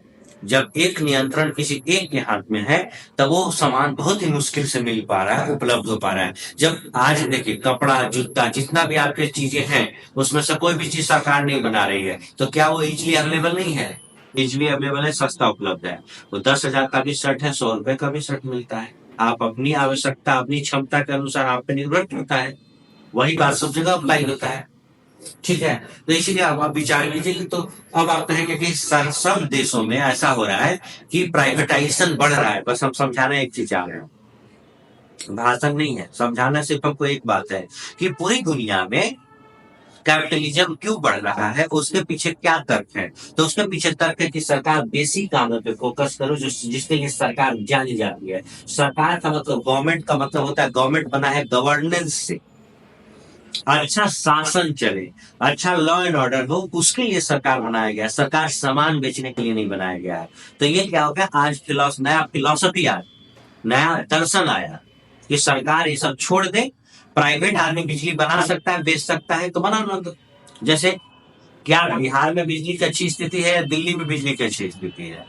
जब एक नियंत्रण किसी एक के हाथ में है, तब वो सामान बहुत ही मुश्किल से मिल पा रहा है, उपलब्ध हो पा रहा है। जब आज देखिए कपड़ा, जूता, जितना भी आपके चीजें हैं उसमें से कोई भी चीज सरकार नहीं बना रही है, तो क्या वो इजिली अवेलेबल नहीं है? इजिली अवेलेबल है, सस्ता उपलब्ध है। वो 10,000 का भी शर्ट है, 100 रुपए का भी शर्ट मिलता है। आप अपनी आवश्यकता, अपनी क्षमता के अनुसार आप पे निर्भर करता है, वही बात सब जगह अप्लाई होता है, ठीक है? तो इसीलिए आप विचार कीजिए कि, तो अब आप कहेंगे कि सब देशों में ऐसा हो रहा है कि प्राइवेटाइजेशन बढ़ रहा है। बस हम समझाना एक चीज चाह रहे हैं, भाषण नहीं है, समझाना सिर्फ हमको एक बात है कि पूरी दुनिया में कैपिटलिज्म क्यों बढ़ रहा है, उसके पीछे क्या तर्क है। तो उसके पीछे तर्क है कि सरकार बेसिक कामों पे फोकस करो, जिसके लिए सरकार जानी जाती है। सरकार का मतलब, गवर्नमेंट का मतलब होता है, गवर्नमेंट बना है गवर्नेंस से, अच्छा शासन चले, अच्छा लॉ एंड ऑर्डर हो, उसके लिए सरकार बनाया गया। सरकार सामान बेचने के लिए नहीं बनाया गया है। तो ये क्या हो गया, आज नया फिलॉसफी आया, नया दर्शन आया कि सरकार ये सब छोड़ दे, प्राइवेट आदमी बिजली बना सकता है, बेच सकता है, तो बनाना दो। जैसे क्या बिहार में बिजली की अच्छी स्थिति है, दिल्ली में बिजली की अच्छी स्थिति है?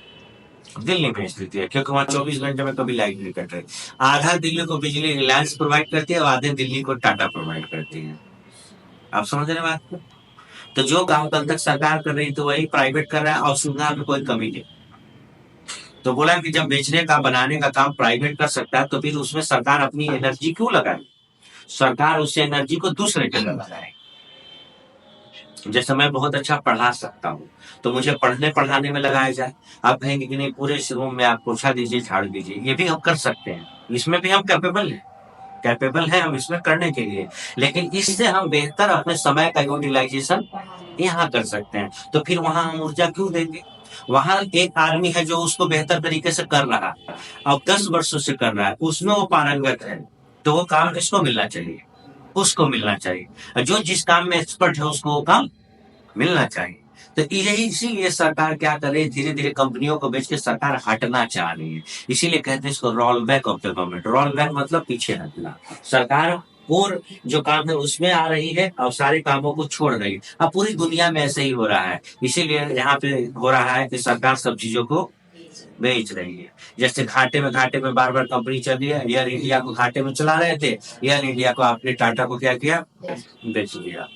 दिल्ली में स्थिति है, क्योंकि वहां 24 घंटे में कभी लाइट नहीं कट रही। आधा दिल्ली को बिजली रिलायंस प्रोवाइड करती है और आधे दिल्ली को टाटा प्रोवाइड करती है। आप समझ रहे हैं बात को? तो जो काम कल तक सरकार कर रही तो वही प्राइवेट कर रहा है, और सुविधा में कोई कमी नहीं। तो बोला कि जब बेचने का, बनाने का काम प्राइवेट कर सकता है, तो फिर उसमें सरकार अपनी एनर्जी क्यों लगाए? सरकार उस एनर्जी को दूसरे जगह लगाए। जैसे मैं बहुत अच्छा पढ़ा सकता हूँ, तो मुझे पढ़ने पढ़ाने में लगाया जाए। आप कहेंगे कि नहीं, पूरे इस रूम में आप पोछा दीजिए, झाड़ दीजिए, ये भी हम कर सकते हैं, इसमें भी हम कैपेबल है हम इसमें करने के लिए। लेकिन इससे हम बेहतर अपने समय का यूटिलाइजेशन यहाँ कर सकते हैं, तो फिर वहां हम ऊर्जा क्यों देंगे? वहां एक आदमी है जो उसको बेहतर तरीके से कर रहा है, अब 10 वर्षों से कर रहा है, उसमें वो पारंगत है, तो वो काम किसको मिलना चाहिए? उसको मिलना चाहिए। जो जिस काम में एक्सपर्ट है उसको वो काम मिलना चाहिए। तो यही इसीलिए सरकार क्या कर रही है, धीरे धीरे कंपनियों को बेच के सरकार हटना चाह रही है। इसीलिए कहते हैं इसको roll back of the government. Roll back मतलब पीछे हटना। सरकार और जो काम है उसमें आ रही है और सारे कामों को छोड़ रही है। अब पूरी दुनिया में ऐसे ही हो रहा है, इसीलिए यहाँ पे हो रहा है कि सरकार सब चीजों को बेच रही है। जैसे घाटे में बार बार कंपनी चली है, एयर इंडिया को घाटे में चला रहे थे, एयर इंडिया को आपने टाटा को क्या किया, बेच दिया।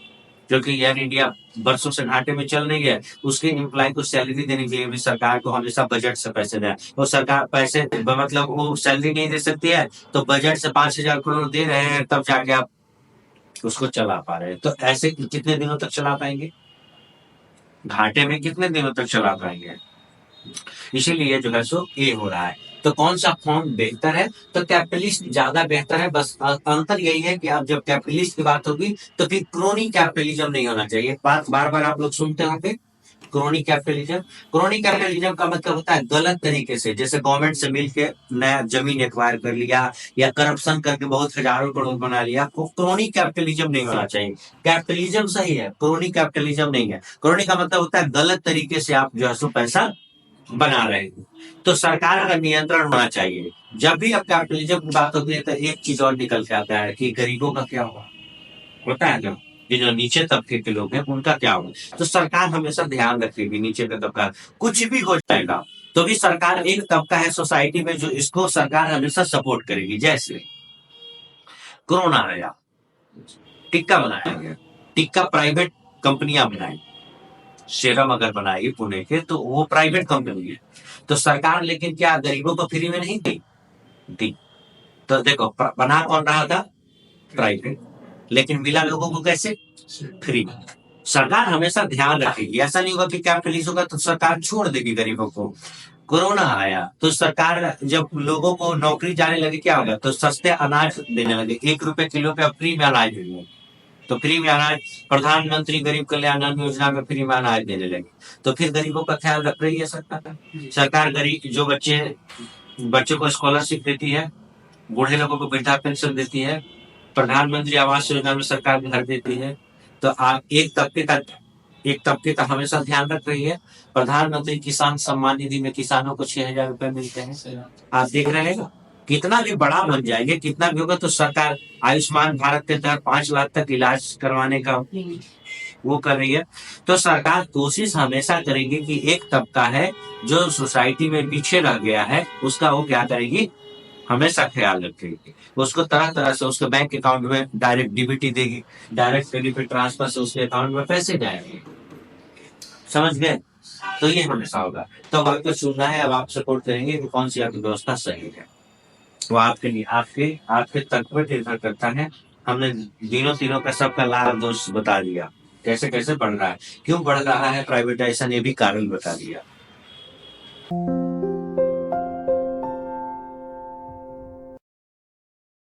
क्योंकि एयर इंडिया बरसों से घाटे में चल रही है, उसके एम्प्लॉय को सैलरी देने के लिए भी सरकार को हमेशा बजट से पैसे दें। वो सरकार पैसे मतलब वो सैलरी नहीं दे सकती है, तो बजट से 5,000 करोड़ दे रहे हैं, तब जाके आप उसको चला पा रहे हैं। तो ऐसे कितने दिनों तक चला पाएंगे? घाटे में कितने दिनों तक चला पाएंगे? इसीलिए जो है सो ये हो रहा है। तो कौन सा फॉर्म बेहतर है? तो कैपिटलिस्ट ज्यादा बेहतर है। बस अंतर यही है कि अब जब कैपिटलिस्ट की बात होगी तो फिर क्रोनी कैपिटलिज्म नहीं होना चाहिए। बात बार बार आप लोग सुनते होंगे, क्रोनी कैपिटलिज्म। क्रोनी कैपिटलिज्म का मतलब होता है गलत तरीके से, जैसे गवर्नमेंट से मिलके नया जमीन एक्वायर कर लिया या करप्शन करके बहुत हजारों करोड़ बना लिया। तो क्रोनी कैपिटलिज्म नहीं होना चाहिए। कैपिटलिज्म सही है, क्रोनी कैपिटलिज्म नहीं है। क्रोनी का मतलब होता है गलत तरीके से आप जो है सो पैसा बना रहे हैं। तो सरकार का नियंत्रण होना चाहिए। जब भी अब कैपिटलिज्म की बात होती है तो एक चीज और निकल के आता है कि गरीबों का क्या होगा, होता है ना, ये जो नीचे तबके के लोग हैं उनका क्या होगा। तो सरकार हमेशा ध्यान रखेगी नीचे का तबका। कुछ भी हो जाएगा तो भी सरकार, एक तबका है सोसाइटी में जो इसको सरकार हमेशा सपोर्ट करेगी। जैसे कोरोना आया, टिक्का बनाया गया, टिक्का प्राइवेट कंपनियां बनाई, सीरम अगर बनाएगी पुणे के तो वो प्राइवेट कंपनी है। तो सरकार लेकिन क्या गरीबों को फ्री में नहीं दी? तो देखो बना कौन रहा था? प्राइवेट। लेकिन मिला लोगों को कैसे? फ्री में। सरकार हमेशा ध्यान रखेगी। ऐसा नहीं होगा कि क्या रिलीज होगा तो सरकार छोड़ देगी गरीबों को। कोरोना आया तो सरकार जब लोगों को नौकरी जाने लगी, क्या होगा? तो सस्ते अनाज देने लगे, 1 रुपए किलो पे अब फ्री में अनाज देंगे। तो फ्री में अनाज, प्रधानमंत्री गरीब कल्याण अन्न योजना में फ्री में अनाज देने लगे। तो फिर गरीबों का ख्याल रख रही है सरकार। सरकार गरीब जो बच्चों को स्कॉलरशिप देती है, बूढ़े लोगों को वृद्धा पेंशन देती है, प्रधानमंत्री आवास योजना में सरकार घर देती है। तो आप एक तबके का हमेशा ध्यान रख रही है। प्रधानमंत्री किसान सम्मान निधि में किसानों को 6,000 रुपए मिलते हैं। आप देख रहे हैं कितना भी बड़ा बन जाएंगे, कितना भी होगा, तो सरकार आयुष्मान भारत के तहत 5 लाख तक इलाज करवाने का वो कर रही है। तो सरकार कोशिश हमेशा करेगी कि एक तबका है जो सोसाइटी में पीछे रह गया है, उसका वो क्या करेगी, हमेशा ख्याल रखेगी। उसको तरह तरह से उसके बैंक अकाउंट में डायरेक्ट डीबीटी देगी, डायरेक्ट बेनिफिट ट्रांसफर से उसके अकाउंट में पैसे जाएंगे। समझ गए? तो ये हमेशा होगा। तो अब आपको चुनना है, अब आप सपोर्ट करेंगे कि कौन सी आपकी व्यवस्था सही है। वो आपके लिए आपके आपके तक पर निर्भर करता है। हमने तीनों का सबका लाभ दोष बता दिया, कैसे कैसे बढ़ रहा है, क्यों बढ़ रहा है प्राइवेटाइजेशन, ये भी कारण बता दिया।